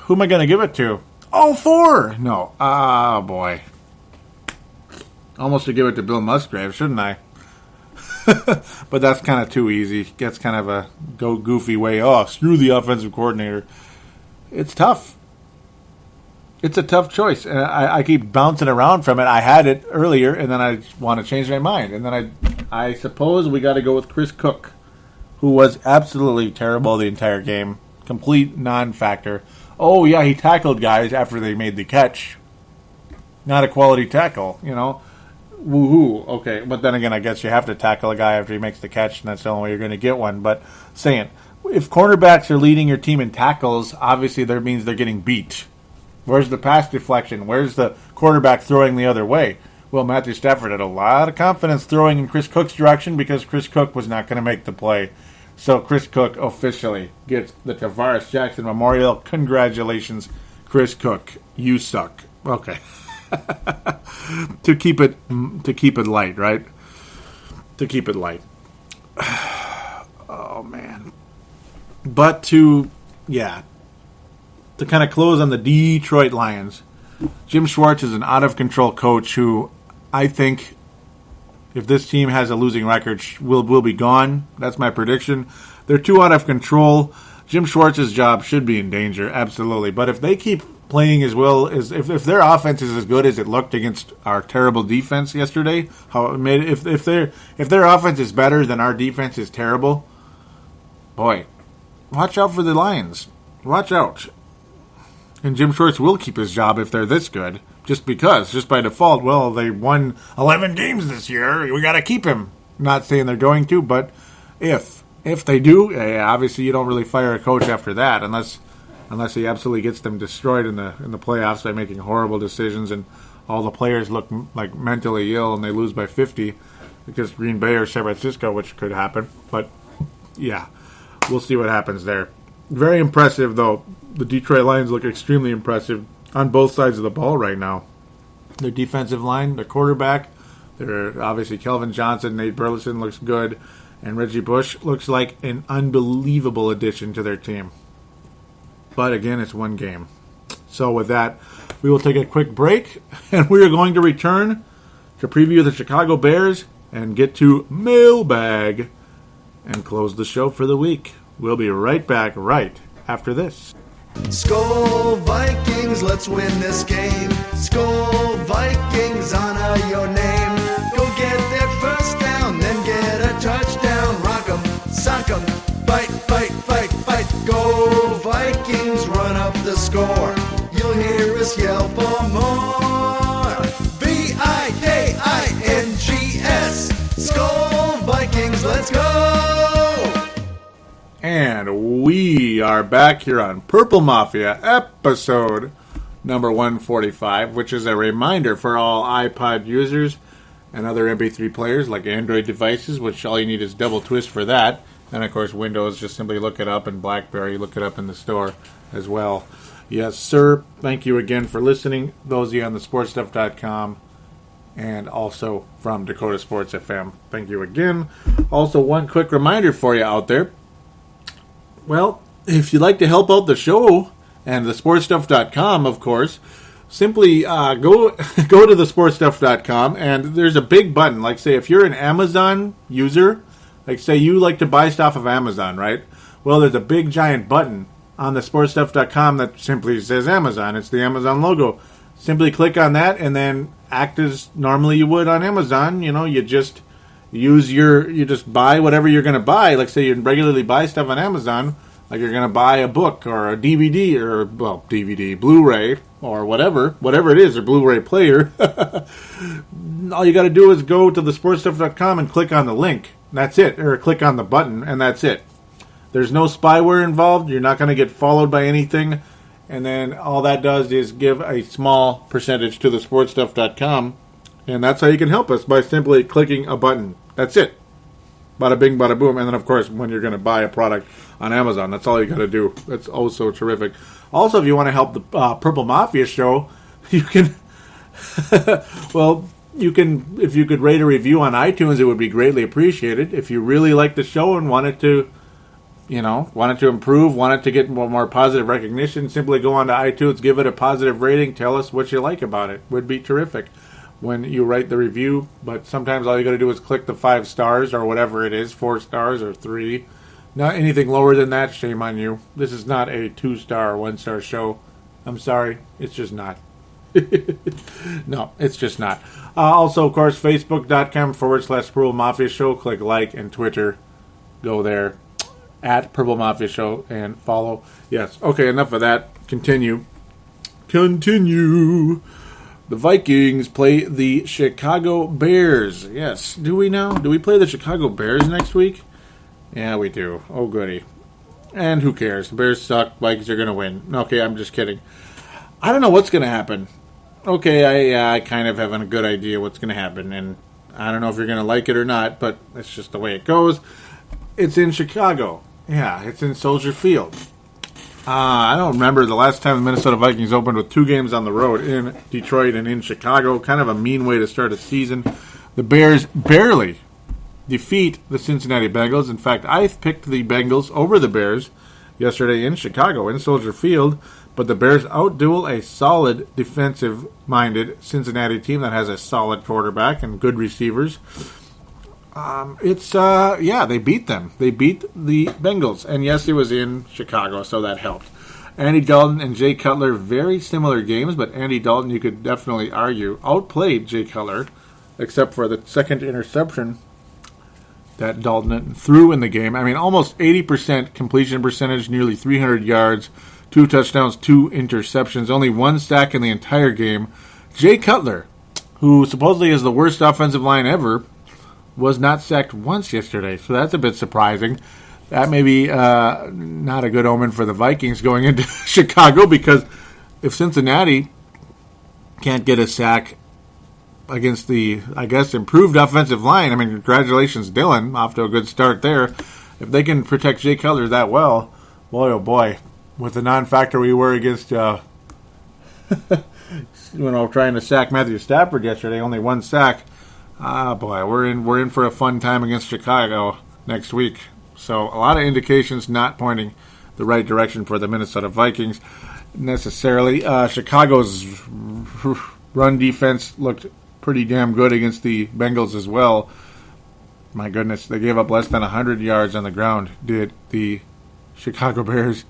Who am I going to give it to? All 4. No. Oh, boy. Almost to give it to Bill Musgrave, shouldn't I? But that's kind of too easy. Gets kind of a go goofy way. Oh, screw the offensive coordinator. It's tough. It's a tough choice. And I keep bouncing around from it. I had it earlier, and then I want to change my mind. And then I suppose we got to go with Chris Cook, who was absolutely terrible the entire game. Complete non-factor. Oh, yeah, he tackled guys after they made the catch. Not a quality tackle, Woohoo. Okay, but then again, I guess you have to tackle a guy after he makes the catch, and that's the only way you're going to get one. But saying, if cornerbacks are leading your team in tackles, obviously that means they're getting beat. Where's the pass deflection? Where's the quarterback throwing the other way? Well, Matthew Stafford had a lot of confidence throwing in Chris Cook's direction because Chris Cook was not going to make the play. So Chris Cook officially gets the Tavares Jackson Memorial. Congratulations, Chris Cook. You suck. Okay. to keep it light, right? To keep it light. Oh, man. But to kind of close on the Detroit Lions, Jim Schwartz is an out-of-control coach who I think, if this team has a losing record, will be gone. That's my prediction. They're too out of control. Jim Schwartz's job should be in danger, absolutely. But if they keep playing as well as if their offense is as good as it looked against our terrible defense yesterday, if their offense is better than our defense is terrible, boy, watch out for the Lions. Watch out. And Jim Schwartz will keep his job if they're this good. Just by default, well, they won 11 games this year. We got to keep him. Not saying they're going to, but if they do, obviously you don't really fire a coach after that unless he absolutely gets them destroyed in the playoffs by making horrible decisions and all the players look like mentally ill and they lose by 50 because Green Bay or San Francisco, which could happen. But yeah, we'll see what happens there. Very impressive, though. The Detroit Lions look extremely impressive on both sides of the ball right now. Their defensive line, their quarterback, they're obviously Kelvin Johnson, Nate Burleson looks good, and Reggie Bush looks like an unbelievable addition to their team. But again, it's one game. So with that, we will take a quick break, and we are going to return to preview the Chicago Bears and get to mailbag and close the show for the week. We'll be right back right after this. Skol Vikings, let's win this game. Skol Vikings, honor your name. Go get that first down, then get a touchdown. Rock 'em, sock 'em, fight, fight, fight, fight. Go Vikings, run up the score. You'll hear us yell for more. V-I-K-I-N-G-S. Skol Vikings, let's go. And we are back here on Purple Mafia, episode number 145, which is a reminder for all iPod users and other MP3 players like Android devices, which all you need is double twist for that. And, of course, Windows, just simply look it up, and BlackBerry, look it up in the store as well. Yes, sir. Thank you again for listening. Those of you on the sportstuff.com and also from Dakota Sports FM. Thank you again. Also, one quick reminder for you out there. Well, if you'd like to help out the show and the sportstuff.com, of course, simply go to the sportstuff.com and there's a big button. Like, say, if you're an Amazon user, like, say you like to buy stuff of Amazon, right? Well, there's a big giant button on the sportstuff.com that simply says Amazon. It's the Amazon logo. Simply click on that and then act as normally you would on Amazon. You know, you just buy whatever you're going to buy. Like, say you regularly buy stuff on Amazon, like you're going to buy a book or a DVD or, well, DVD, Blu-ray or whatever it is, or Blu-ray player. All you got to do is go to thesportstuff.com and click on the link. That's it. Or click on the button, and that's it. There's no spyware involved. You're not going to get followed by anything. And then all that does is give a small percentage to thesportstuff.com. And that's how you can help us, by simply clicking a button. That's it. Bada bing, bada boom. And then, of course, when you're going to buy a product on Amazon, that's all you got to do. That's also terrific. Also, if you want to help the Purple Mafia show, you can... well, you can, if you could rate a review on iTunes, it would be greatly appreciated. If you really like the show and wanted to improve, wanted to get more positive recognition, simply go on to iTunes, give it a positive rating, tell us what you like about it. Would be terrific when you write the review. But sometimes all you got to do is click the 5 stars or whatever it is, 4 stars or 3. Not anything lower than that, shame on you. This is not a 2-star or 1-star show. I'm sorry, it's just not. No, it's just not. Also, of course, Facebook.com/Purple Mafia Show. Click like, and Twitter. Go there at Purple Mafia Show and follow. Yes. Okay, enough of that. Continue. The Vikings play the Chicago Bears. Yes. Do we now? Do we play the Chicago Bears next week? Yeah, we do. Oh, goody. And who cares? The Bears suck. Vikings are going to win. Okay, I'm just kidding. I don't know what's going to happen. Okay, I kind of have a good idea what's going to happen, and I don't know if you're going to like it or not, but that's just the way it goes. It's in Chicago. Yeah, it's in Soldier Field. I don't remember the last time the Minnesota Vikings opened with 2 games on the road in Detroit and in Chicago. Kind of a mean way to start a season. The Bears barely defeat the Cincinnati Bengals. In fact, I picked the Bengals over the Bears yesterday in Chicago, in Soldier Field, But the Bears outduel a solid defensive-minded Cincinnati team that has a solid quarterback and good receivers. They beat them. They beat the Bengals. And yes, it was in Chicago, so that helped. Andy Dalton and Jay Cutler, very similar games, but Andy Dalton, you could definitely argue, outplayed Jay Cutler, except for the second interception that Dalton threw in the game. I mean, almost 80% completion percentage, nearly 300 yards, 2 touchdowns, 2 interceptions, only 1 sack in the entire game. Jay Cutler, who supposedly is the worst offensive line ever, was not sacked once yesterday, so that's a bit surprising. That may be not a good omen for the Vikings going into Chicago, because if Cincinnati can't get a sack against the, I guess, improved offensive line, I mean, congratulations, Dylan, off to a good start there. If they can protect Jay Cutler that well, boy, oh boy, with the non-factor we were against, trying to sack Matthew Stafford yesterday, only 1 sack. Boy, we're in for a fun time against Chicago next week. So a lot of indications not pointing the right direction for the Minnesota Vikings necessarily. Chicago's run defense looked pretty damn good against the Bengals as well. My goodness, they gave up less than 100 yards on the ground, did the Chicago Bears.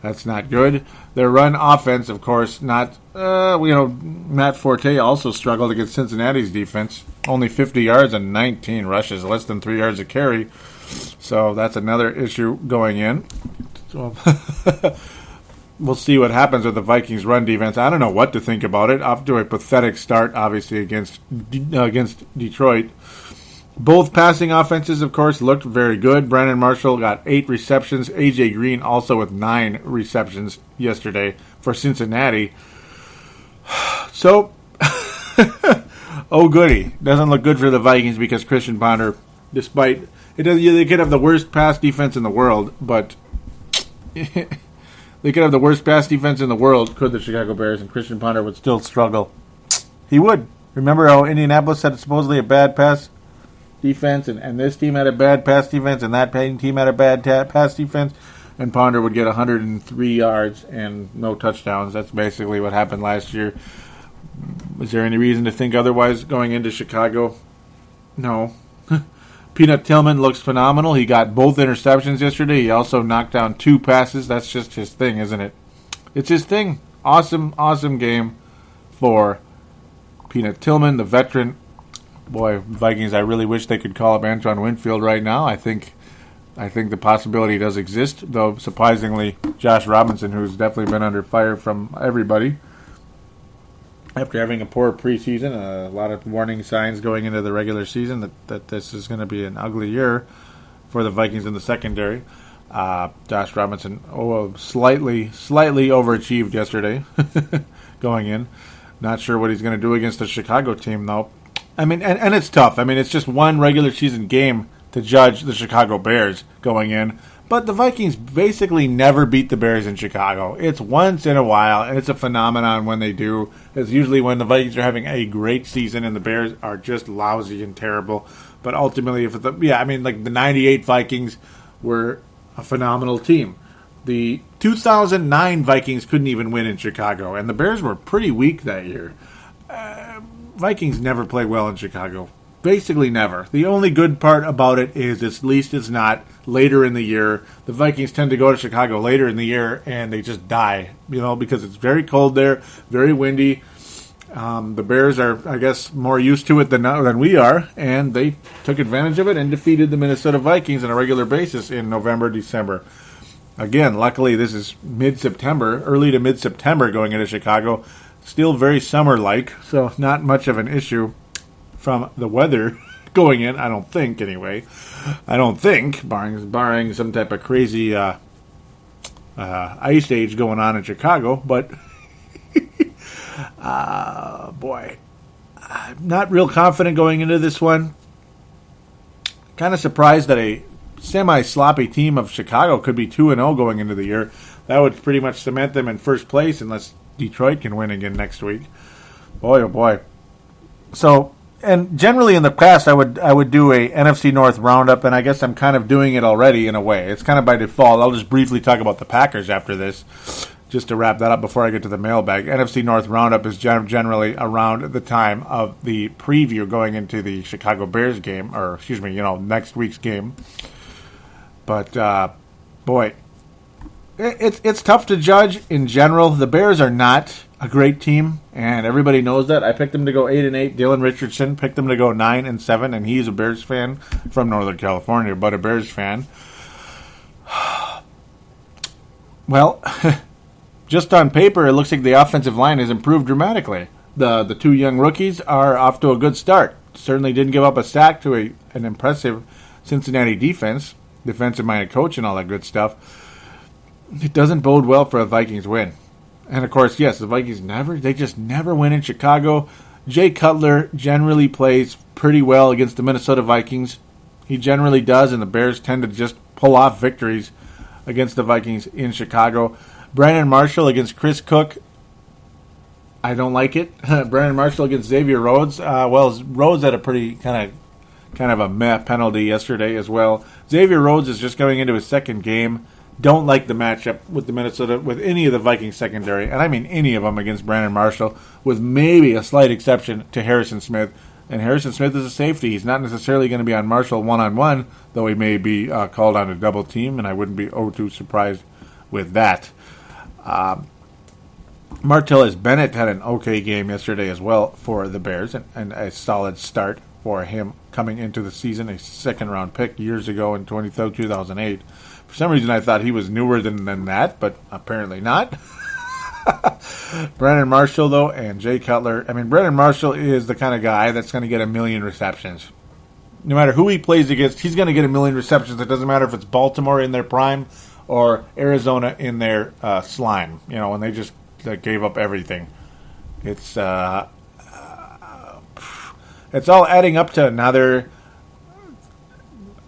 That's not good. Their run offense, of course, not, Matt Forte also struggled against Cincinnati's defense. Only 50 yards and 19 rushes, less than 3 yards a carry. So that's another issue going in. So we'll see what happens with the Vikings' run defense. I don't know what to think about it. Off to a pathetic start, obviously, against Detroit. Both passing offenses, of course, looked very good. Brandon Marshall got 8 receptions. A.J. Green also with 9 receptions yesterday for Cincinnati. So, oh goody. Doesn't look good for the Vikings because Christian Ponder, despite... They could have the worst pass defense in the world, but... they could have the worst pass defense in the world, could the Chicago Bears, and Christian Ponder would still struggle. He would. Remember how Indianapolis had supposedly a bad pass defense, and this team had a bad pass defense, and that team had a bad pass defense, and Ponder would get 103 yards and no touchdowns. That's basically what happened last year. Is there any reason to think otherwise going into Chicago? No. Peanut Tillman looks phenomenal. He got both interceptions yesterday. He also knocked down 2 passes. That's just his thing, isn't it? It's his thing. Awesome, awesome game for Peanut Tillman, the veteran. Boy, Vikings, I really wish they could call up Antoine Winfield right now. I think the possibility does exist, though surprisingly, Josh Robinson, who's definitely been under fire from everybody, after having a poor preseason, a lot of warning signs going into the regular season that this is going to be an ugly year for the Vikings in the secondary. Josh Robinson slightly overachieved yesterday going in. Not sure what he's going to do against the Chicago team, though. I mean, and it's tough. I mean, it's just one regular season game to judge the Chicago Bears going in. But the Vikings basically never beat the Bears in Chicago. It's once in a while, and it's a phenomenon when they do. It's usually when the Vikings are having a great season and the Bears are just lousy and terrible. But ultimately, the 98 Vikings were a phenomenal team. The 2009 Vikings couldn't even win in Chicago, and the Bears were pretty weak that year. Vikings never play well in Chicago. Basically never. The only good part about it is at least it's not later in the year. The Vikings tend to go to Chicago later in the year and they just die, because it's very cold there, very windy. The Bears are, I guess, more used to it than we are, and they took advantage of it and defeated the Minnesota Vikings on a regular basis in November, December. Again, luckily this is mid-September, early to mid-September going into Chicago. Still very summer-like, so not much of an issue from the weather going in, I don't think, anyway. I don't think, barring some type of crazy ice age going on in Chicago, but boy, I'm not real confident going into this one. Kind of surprised that a semi-sloppy team of Chicago could be 2-0 going into the year. That would pretty much cement them in first place unless Detroit can win again next week. Boy, oh boy. So, and generally in the past, I would do a NFC North roundup, and I guess I'm kind of doing it already in a way. It's kind of by default. I'll just briefly talk about the Packers after this. just to wrap that up before I get to the mailbag, NFC North Roundup is generally around the time of the preview going into the Chicago Bears game, or next week's game. But boy, it's tough to judge in general. The Bears are not a great team, and everybody knows that. I picked them to go 8-8. Dylan Richardson picked them to go 9-7, and he's a Bears fan from Northern California, but a Bears fan. Well, just on paper, it looks like the offensive line has improved dramatically. The two young rookies are off to a good start. Certainly didn't give up a sack to an impressive Cincinnati defensive-minded coach and all that good stuff. It doesn't bode well for a Vikings win. And, of course, yes, the Vikings just never win in Chicago. Jay Cutler generally plays pretty well against the Minnesota Vikings. He generally does, and the Bears tend to just pull off victories against the Vikings in Chicago. Brandon Marshall against Chris Cook, I don't like it. Brandon Marshall against Xavier Rhodes. Rhodes had a pretty kind of a meh penalty yesterday as well. Xavier Rhodes is just going into his second game. Don't like the matchup with any of the Vikings secondary, and I mean any of them against Brandon Marshall, with maybe a slight exception to Harrison Smith. And Harrison Smith is a safety. He's not necessarily going to be on Marshall one-on-one, though he may be called on a double team, and I wouldn't be too surprised with that. Martellus Bennett had an okay game yesterday as well for the Bears, and a solid start for him coming into the season, a second-round pick years ago in 2008. For some reason, I thought he was newer than that, but apparently not. Brandon Marshall, though, and Jay Cutler. I mean, Brandon Marshall is the kind of guy that's going to get 1 million receptions. No matter who he plays against, he's going to get 1 million receptions. It doesn't matter if it's Baltimore in their prime or Arizona in their slime. When they just gave up everything. It's all adding up to another.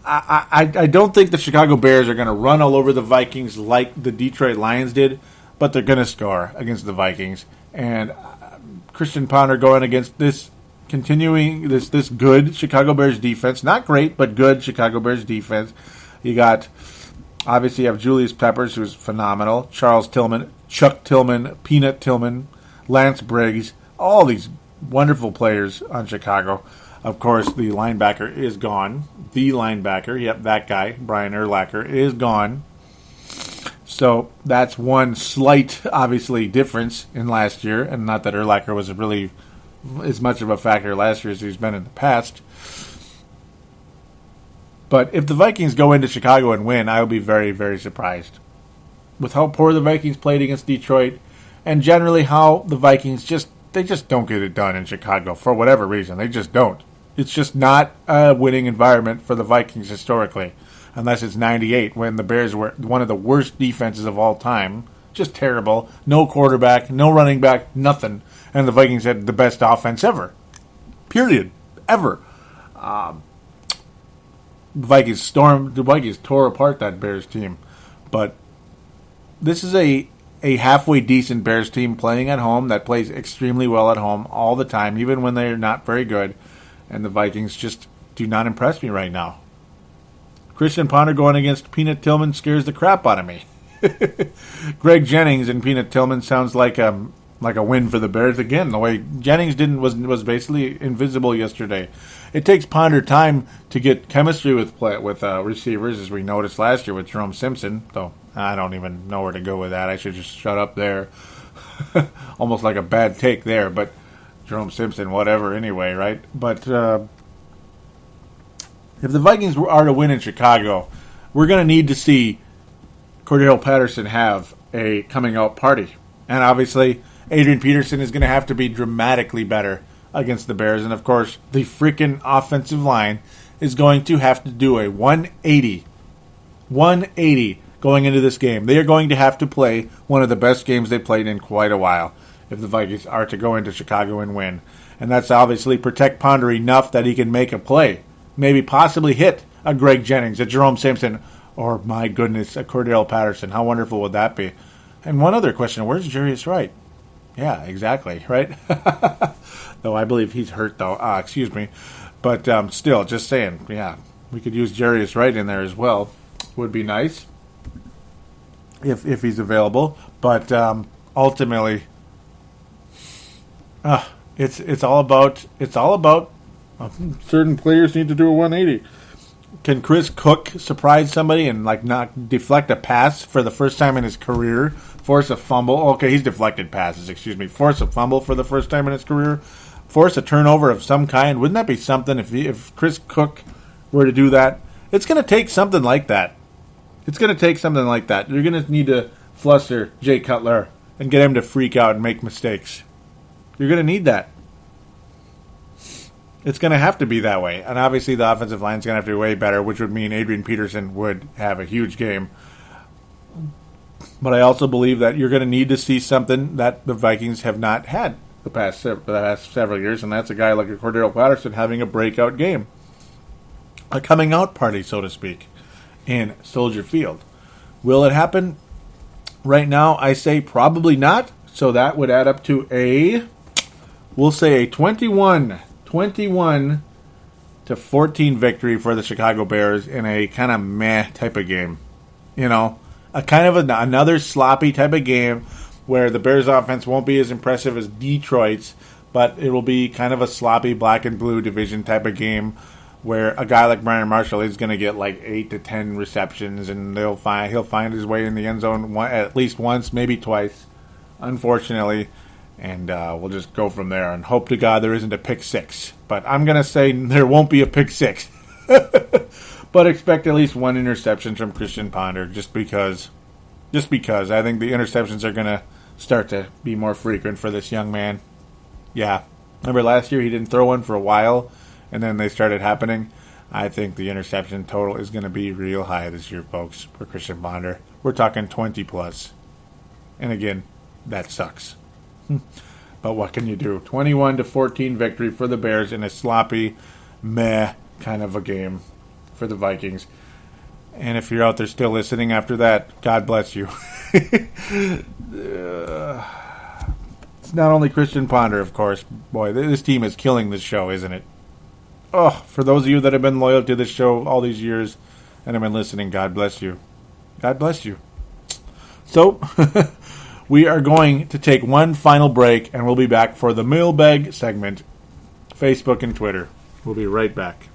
I don't think the Chicago Bears are going to run all over the Vikings like the Detroit Lions did, but they're going to score against the Vikings. And Christian Ponder going against this good Chicago Bears defense. Not great, but good Chicago Bears defense. You have Julius Peppers, who's phenomenal. Charles Tillman, Chuck Tillman, Peanut Tillman, Lance Briggs. All these wonderful players on Chicago. Of course, the linebacker is gone. That guy, Brian Urlacher, is gone. So that's one slight, obviously, difference in last year. And not that Urlacher was really as much of a factor last year as he's been in the past. But if the Vikings go into Chicago and win, I will be very, very surprised. With how poor the Vikings played against Detroit, and generally how the Vikings just don't get it done in Chicago for whatever reason. They just don't. It's just not a winning environment for the Vikings historically, unless it's 98 when the Bears were one of the worst defenses of all time. Just terrible. No quarterback, no running back, nothing. And the Vikings had the best offense ever. Period. Ever. The Vikings tore apart that Bears team. But this is a halfway decent Bears team playing at home that plays extremely well at home all the time, even when they're not very good. And the Vikings just do not impress me right now. Christian Ponder going against Peanut Tillman scares the crap out of me. Greg Jennings and Peanut Tillman sounds like a win for the Bears again. The way Jennings was basically invisible yesterday. It takes Ponder time to get chemistry with receivers, as we noticed last year with Jerome Simpson. Though I don't even know where to go with that. I should just shut up there. Almost like a bad take there, but Jerome Simpson, whatever. Anyway, right? But if the Vikings are to win in Chicago, we're going to need to see Cordell Patterson have a coming out party. And obviously, Adrian Peterson is going to have to be dramatically better against the Bears. And of course, the freaking offensive line is going to have to do a 180 going into this game. They are going to have to play one of the best games they played in quite a while if the Vikings are to go into Chicago and win. And that's obviously protect Ponder enough that he can make a play. Maybe possibly hit a Greg Jennings, a Jerome Simpson, or, my goodness, a Cordell Patterson. How wonderful would that be? And one other question, where's Jarius Wright? Yeah, exactly, right? Though I believe he's hurt, though. Excuse me. But still, just saying, yeah, we could use Jarius Wright in there as well. Would be nice if he's available. But ultimately, it's all about certain players need to do a 180. Can Chris Cook surprise somebody and not deflect a pass for the first time in his career? Force a fumble. Okay, he's deflected passes, excuse me. Force a fumble for the first time in his career. Force a turnover of some kind. Wouldn't that be something if Chris Cook were to do that? It's going to take something like that. It's going to take something like that. You're going to need to fluster Jay Cutler and get him to freak out and make mistakes. You're going to need that. It's going to have to be that way. And obviously the offensive line is going to have to be way better, which would mean Adrian Peterson would have a huge game. But I also believe that you're going to need to see something that the Vikings have not had the past several years, and that's a guy like Cordero Patterson having a breakout game. A coming out party, so to speak, in Soldier Field. Will it happen? Right now, I say probably not. So that would add up to we'll say a 21-14 victory for the Chicago Bears in a kind of meh type of game. You know, a kind of another sloppy type of game where the Bears offense won't be as impressive as Detroit's, but it will be kind of a sloppy black and blue division type of game where a guy like Brian Marshall is going to get 8 to 10 receptions, and he'll find his way in the end zone at least once, maybe twice, unfortunately, and we'll just go from there and hope to God there isn't a pick six. But I'm going to say there won't be a pick six, but expect at least one interception from Christian Ponder, just because I think the interceptions are going to start to be more frequent for this young man. Yeah, remember last year he didn't throw one for a while, and then they started happening. I think the interception total is going to be real high this year, folks, for Christian Ponder. We're talking 20 plus. And again, that sucks. But what can you do? 21-14 victory for the Bears in a sloppy, meh kind of a game for the Vikings. And if you're out there still listening after that, God bless you. It's not only Christian Ponder, of course. Boy, this team is killing this show, isn't it? Oh, for those of you that have been loyal to this show all these years and have been listening, God bless you. God bless you. So, we are going to take one final break, and we'll be back for the mailbag segment, Facebook and Twitter. We'll be right back.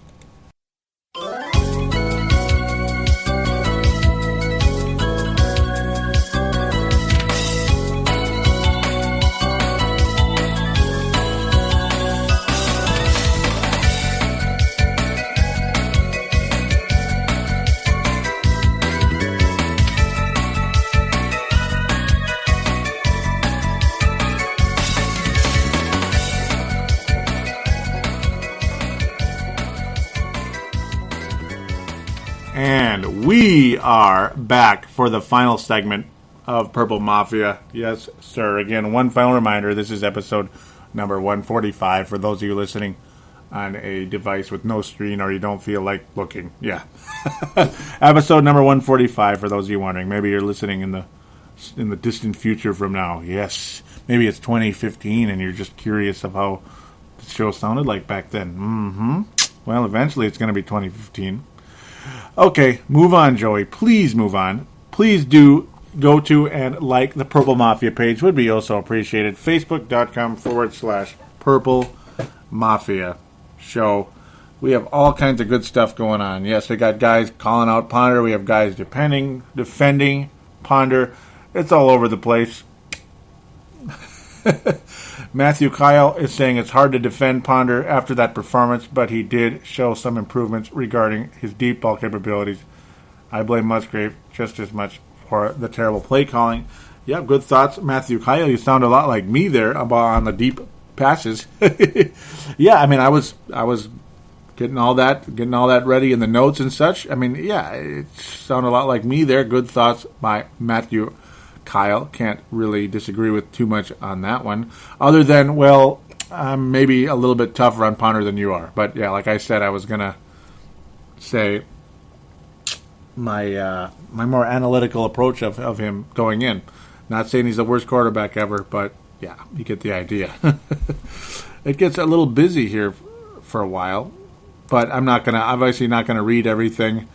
And we are back for the final segment of Purple Mafia. Yes, sir. Again, one final reminder. This is episode number 145 for those of you listening on a device with no screen or you don't feel like looking. Yeah. Episode number 145 for those of you wondering. Maybe you're listening in the distant future from now. Yes. Maybe it's 2015 and you're just curious of how the show sounded like back then. Mm-hmm. Well, eventually it's going to be 2015. Okay, move on, Joey. Please move on. Please do go to and like the Purple Mafia page. Would be also appreciated. Facebook.com/Purple Mafia Show. We have all kinds of good stuff going on. Yes, we got guys calling out Ponder. We have guys defending Ponder. It's all over the place. Matthew Kyle is saying it's hard to defend Ponder after that performance, but he did show some improvements regarding his deep ball capabilities. I blame Musgrave just as much for the terrible play calling. Yeah, good thoughts, Matthew Kyle. You sound a lot like me there on the deep passes. Yeah, I mean, I was getting all that ready in the notes and such. I mean, yeah, it sounded a lot like me there. Good thoughts by Matthew Kyle. Can't really disagree with too much on that one. Other than, well, I'm maybe a little bit tougher on Ponder than you are. But yeah, like I said, I was going to say my more analytical approach of him going in. Not saying he's the worst quarterback ever, but yeah, you get the idea. It gets a little busy here for a while, but I'm obviously not going to read everything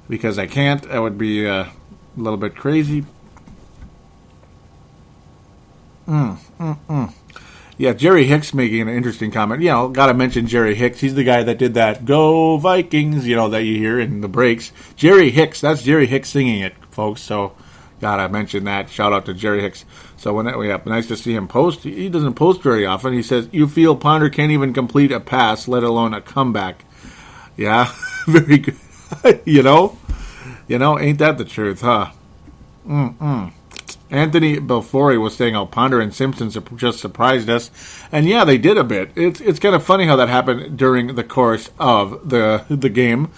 because I can't. That would be a little bit crazy. Yeah, Jerry Hicks making an interesting comment. Got to mention Jerry Hicks. He's the guy that did that "Go Vikings," that you hear in the breaks. Jerry Hicks. That's Jerry Hicks singing it, folks. So, got to mention that. Shout out to Jerry Hicks. So, nice to see him post. He doesn't post very often. He says, "You feel Ponder can't even complete a pass, let alone a comeback." Yeah, very good. Ain't that the truth, huh? Anthony Belfori was saying how Ponder and Simpson just surprised us. And yeah, they did a bit. It's kind of funny how that happened during the course of the game.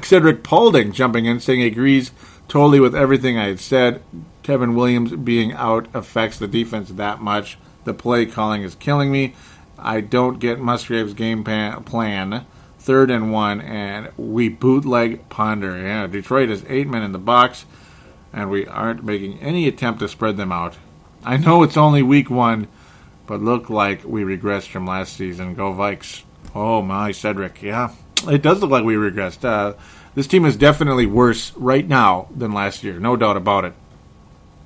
Cedric Paulding jumping in saying he agrees totally with everything I had said. Kevin Williams being out affects the defense that much. The play calling is killing me. I don't get Musgrave's game plan. 3rd and 1, and we bootleg Ponder. Yeah, Detroit is 8 men in the box, and we aren't making any attempt to spread them out. I know it's only week 1, but look like we regressed from last season. Go Vikes. Oh my, Cedric. Yeah, it does look like we regressed. This team is definitely worse right now than last year. No doubt about it.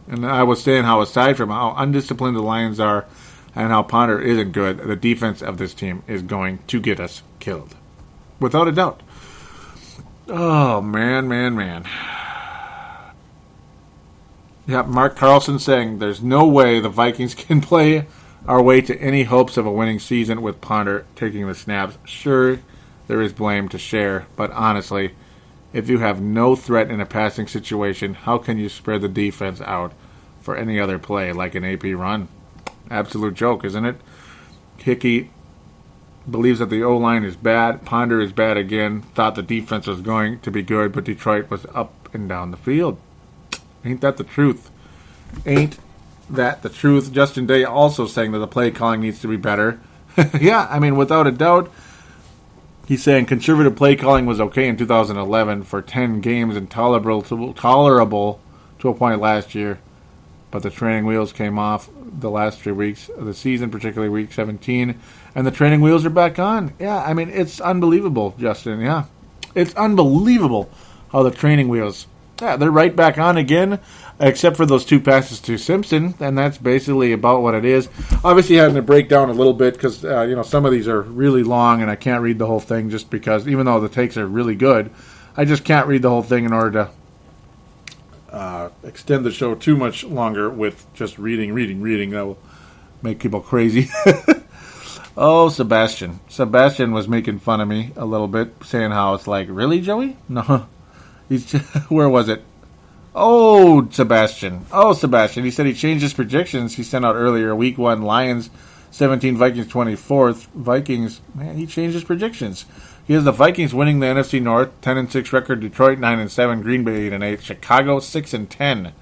And I was saying how aside from how undisciplined the Lions are and how Ponder isn't good, the defense of this team is going to get us killed. Without a doubt. Oh, man. Yeah, Mark Carlson saying there's no way the Vikings can play our way to any hopes of a winning season with Ponder taking the snaps. Sure, there is blame to share, but honestly, if you have no threat in a passing situation, how can you spread the defense out for any other play like an AP run? Absolute joke, isn't it? Hickey believes that the O-line is bad. Ponder is bad again. Thought the defense was going to be good, but Detroit was up and down the field. Ain't that the truth? Ain't that the truth? Justin Day also saying that the play calling needs to be better. Yeah, I mean, without a doubt. He's saying conservative play calling was okay in 2011 for 10 games and tolerable to a point last year. But the training wheels came off the last 3 weeks of the season, particularly week 17, and the training wheels are back on. Yeah, I mean, it's unbelievable, Justin, yeah. It's unbelievable how the training wheels, yeah, they're right back on again, except for those 2 passes to Simpson, and that's basically about what it is. Obviously, having to break down a little bit because, some of these are really long, and I can't read the whole thing just because, even though the takes are really good, I just can't read the whole thing in order to extend the show too much longer with just reading. That will make people crazy. Oh, Sebastian. Sebastian was making fun of me a little bit, saying how it's like, really, Joey? No. Where was it? Oh, Sebastian. He said he changed his predictions he sent out earlier. Week 1, Lions 17, Vikings 24th. Vikings, man, he changed his predictions. He has the Vikings winning the NFC North, 10-6 record. Detroit 9-7, Green Bay 8-8, Chicago 6-10.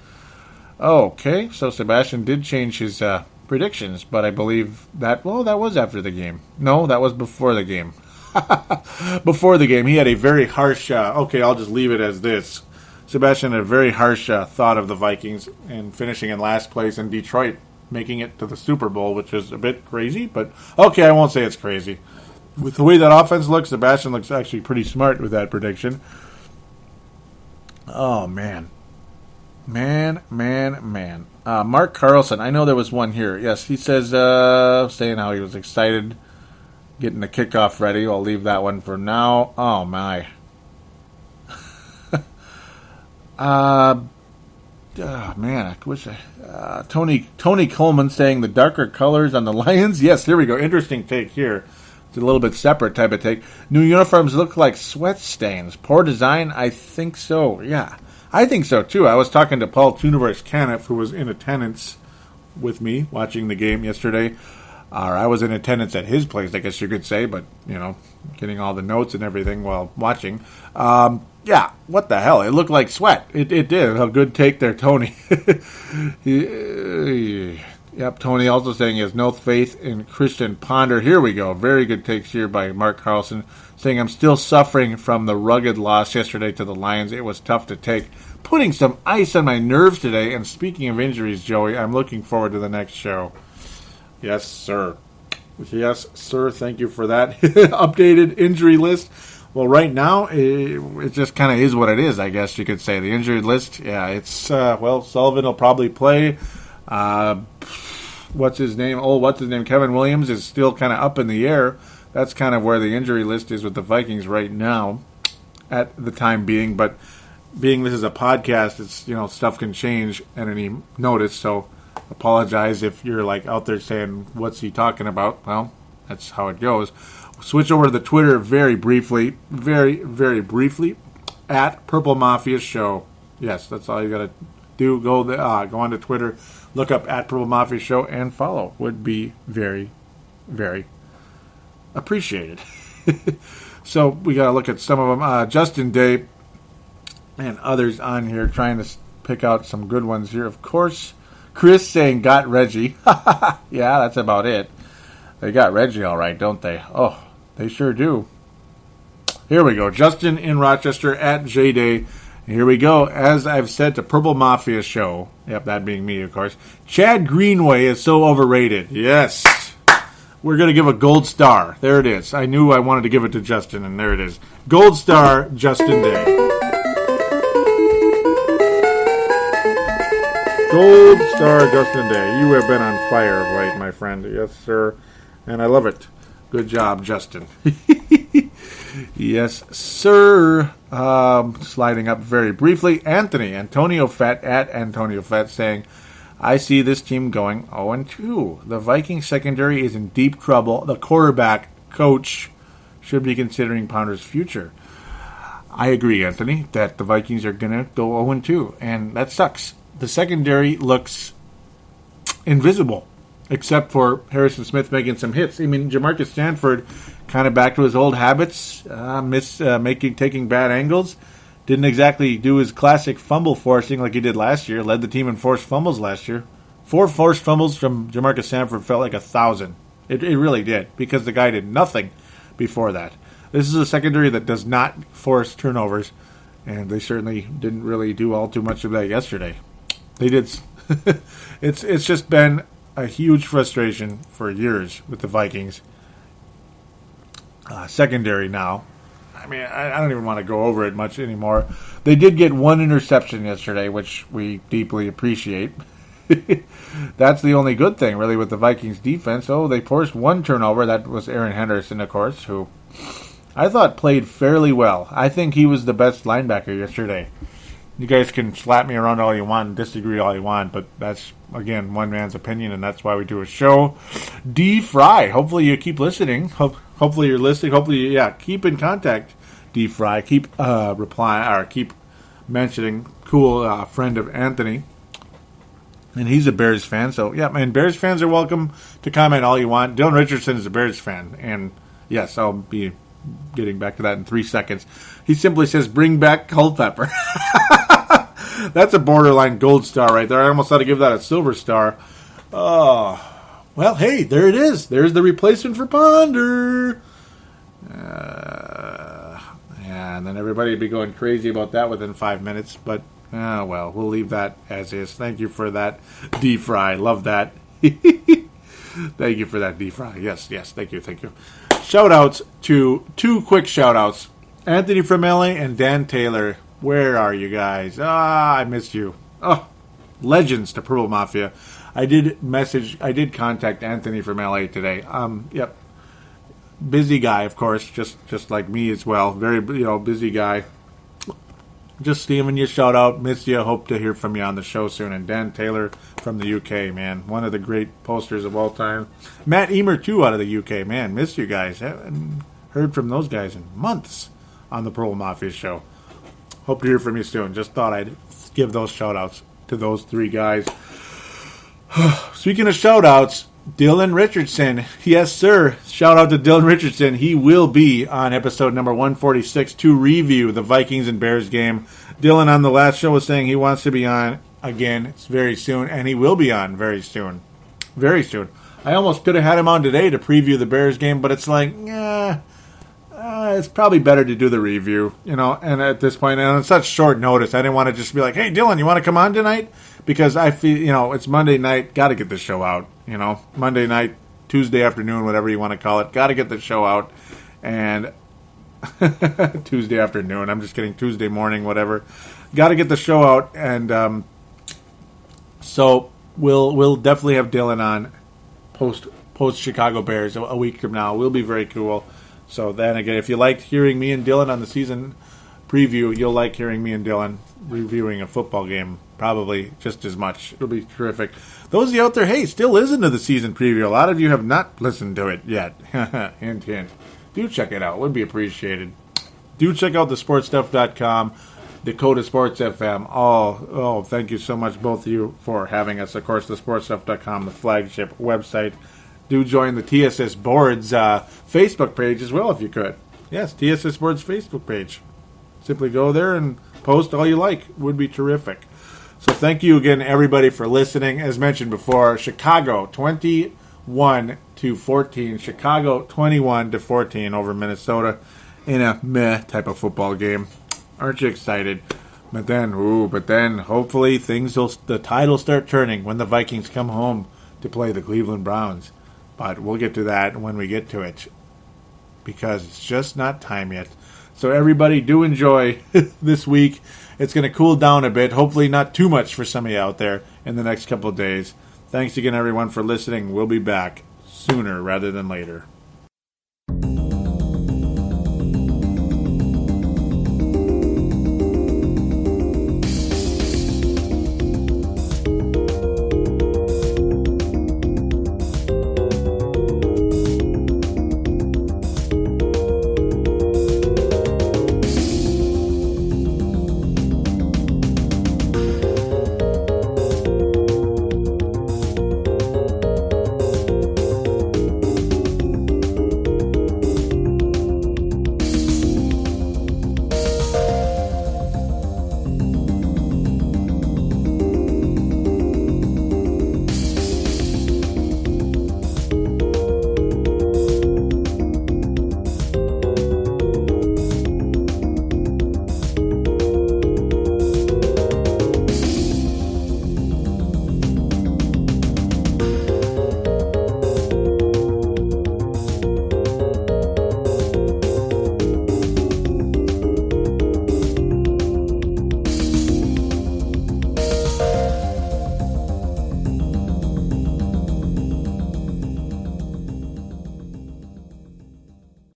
Okay, so Sebastian did change his predictions, but I believe that was after the game. No, that was before the game. Before the game, he had a very harsh. Okay, I'll just leave it as this. Sebastian had a very harsh thought of the Vikings and finishing in last place, in Detroit making it to the Super Bowl, which is a bit crazy, but okay, I won't say it's crazy. With the way that offense looks, Sebastian looks actually pretty smart with that prediction. Oh, man. Man. Mark Carlson, I know there was one here. Yes, he says, saying how he was excited getting the kickoff ready. I'll leave that one for now. Oh, my. Man, I wish Tony Coleman saying the darker colors on the Lions. Yes, here we go. Interesting take here. It's a little bit separate type of take. New uniforms look like sweat stains. Poor design? I think so. Yeah, I think so too. I was talking to Paul Tuniverse Caniff, who was in attendance with me watching the game yesterday. I was in attendance at his place, I guess you could say, but, getting all the notes and everything while watching. Yeah, what the hell? It looked like sweat. It did. A good take there, Tony. Yep, Tony also saying he has no faith in Christian Ponder. Here we go. Very good takes here by Mark Carlson, saying I'm still suffering from the rugged loss yesterday to the Lions. It was tough to take. Putting some ice on my nerves today. And speaking of injuries, Joey, I'm looking forward to the next show. Yes, sir. Yes, sir. Thank you for that updated injury list. Well, right now, it just kind of is what it is, I guess you could say. The injury list, yeah, it's, Sullivan will probably play. what's his name? Kevin Williams is still kind of up in the air. That's kind of where the injury list is with the Vikings right now at the time being. But being this is a podcast, it's, stuff can change at any notice. So apologize if you're like out there saying, what's he talking about? Well, that's how it goes. Switch over to the Twitter very briefly, at Purple Mafia Show. Yes, that's all you got to do. Go on to Twitter, look up at Purple Mafia Show, and follow. Would be very, very appreciated. So we got to look at some of them. Justin Day and others on here trying to pick out some good ones here. Of course, Chris saying got Reggie. Yeah, that's about it. They got Reggie all right, don't they? Oh, they sure do. Here we go. Justin in Rochester at J-Day. Here we go. As I've said to Purple Mafia Show, yep, that being me, of course, Chad Greenway is so overrated. Yes. We're going to give a gold star. There it is. I knew I wanted to give it to Justin, and there it is. Gold star, Justin Day. Gold star, Justin Day. You have been on fire of late, my friend. Yes, sir. And I love it. Good job, Justin. Yes, sir. Sliding up very briefly. Antonio Fett at Antonio Fett saying, I see this team going 0-2. The Vikings secondary is in deep trouble. The quarterback coach should be considering Pounder's future. I agree, Anthony, that the Vikings are going to go 0-2, and that sucks. The secondary looks invisible, except for Harrison Smith making some hits. I mean, Jamarcus Stanford kind of back to his old habits, taking bad angles. Didn't exactly do his classic fumble forcing like he did last year. Led the team in forced fumbles last year. 4 forced fumbles from Jamarcus Stanford felt like 1,000. It really did, because the guy did nothing before that. This is a secondary that does not force turnovers, and they certainly didn't really do all too much of that yesterday. They did. It's just been a huge frustration for years with the Vikings. Secondary now. I mean, I don't even want to go over it much anymore. They did get 1 interception yesterday, which we deeply appreciate. That's the only good thing, really, with the Vikings defense. Oh, they forced 1 turnover. That was Aaron Henderson, of course, who I thought played fairly well. I think he was the best linebacker yesterday. You guys can slap me around all you want and disagree all you want, but that's, again, one man's opinion, and that's why we do a show. D. Fry, hopefully you keep listening. Hopefully you're listening. Hopefully, keep in contact, D. Fry. Keep keep mentioning cool friend of Anthony. And he's a Bears fan, so, and Bears fans are welcome to comment all you want. Dylan Richardson is a Bears fan, and, yes, I'll be getting back to that in 3 seconds. He simply says, bring back Culpepper. That's a borderline gold star right there. I almost had to give that a silver star. Oh, well, hey, there it is. There's the replacement for Ponder. And then everybody would be going crazy about that within 5 minutes. But, well, we'll leave that as is. Thank you for that, D-Fry. Love that. Thank you for that, D-Fry. Yes, thank you. Shout-outs to 2 quick shout-outs. Anthony from LA and Dan Taylor. Where are you guys? I missed you. Oh, legends to Purple Mafia. I did contact Anthony from LA today. Busy guy, of course, just like me as well. Very, busy guy. Just giving you a shout out. Missed you. Hope to hear from you on the show soon. And Dan Taylor from the UK, man. One of the great posters of all time. Matt Emer, too, out of the UK. Man, missed you guys. Haven't heard from those guys in months on the Purple Mafia show. Hope to hear from you soon. Just thought I'd give those shout-outs to those 3 guys. Speaking of shout-outs, Dylan Richardson. Yes, sir. Shout-out to Dylan Richardson. He will be on episode number 146 to review the Vikings and Bears game. Dylan on the last show was saying he wants to be on again. It's very soon, and he will be on very soon. Very soon. I almost could have had him on today to preview the Bears game, but it's like, it's probably better to do the review, and at this point, and on such short notice, I didn't want to just be like, hey, Dylan, you want to come on tonight? Because I feel, it's Monday night, got to get this show out, Monday night, Tuesday afternoon, whatever you want to call it, got to get the show out, and Tuesday afternoon, I'm just kidding, Tuesday morning, whatever, got to get the show out, and so we'll definitely have Dylan on post Chicago Bears a week from now. Will be very cool. So then again, if you liked hearing me and Dylan on the season preview, you'll like hearing me and Dylan reviewing a football game probably just as much. It'll be terrific. Those of you out there, hey, still listen to the season preview. A lot of you have not listened to it yet. Hint, hint. Do check it out. It would be appreciated. Do check out thesportstuff.com, Dakota Sports FM. Oh, thank you so much, both of you, for having us. Of course, thesportstuff.com, the flagship website. Do join the TSS Boards Facebook page as well, if you could. Yes, TSS Boards Facebook page. Simply go there and post all you like. It would be terrific. So thank you again, everybody, for listening. As mentioned before, Chicago 21-14. Chicago 21-14 over Minnesota in a meh type of football game. Aren't you excited? But then hopefully the tide will start turning when the Vikings come home to play the Cleveland Browns. But we'll get to that when we get to it, because it's just not time yet. So everybody, do enjoy this week. It's going to cool down a bit. Hopefully not too much for some of you out there in the next couple of days. Thanks again, everyone, for listening. We'll be back sooner rather than later.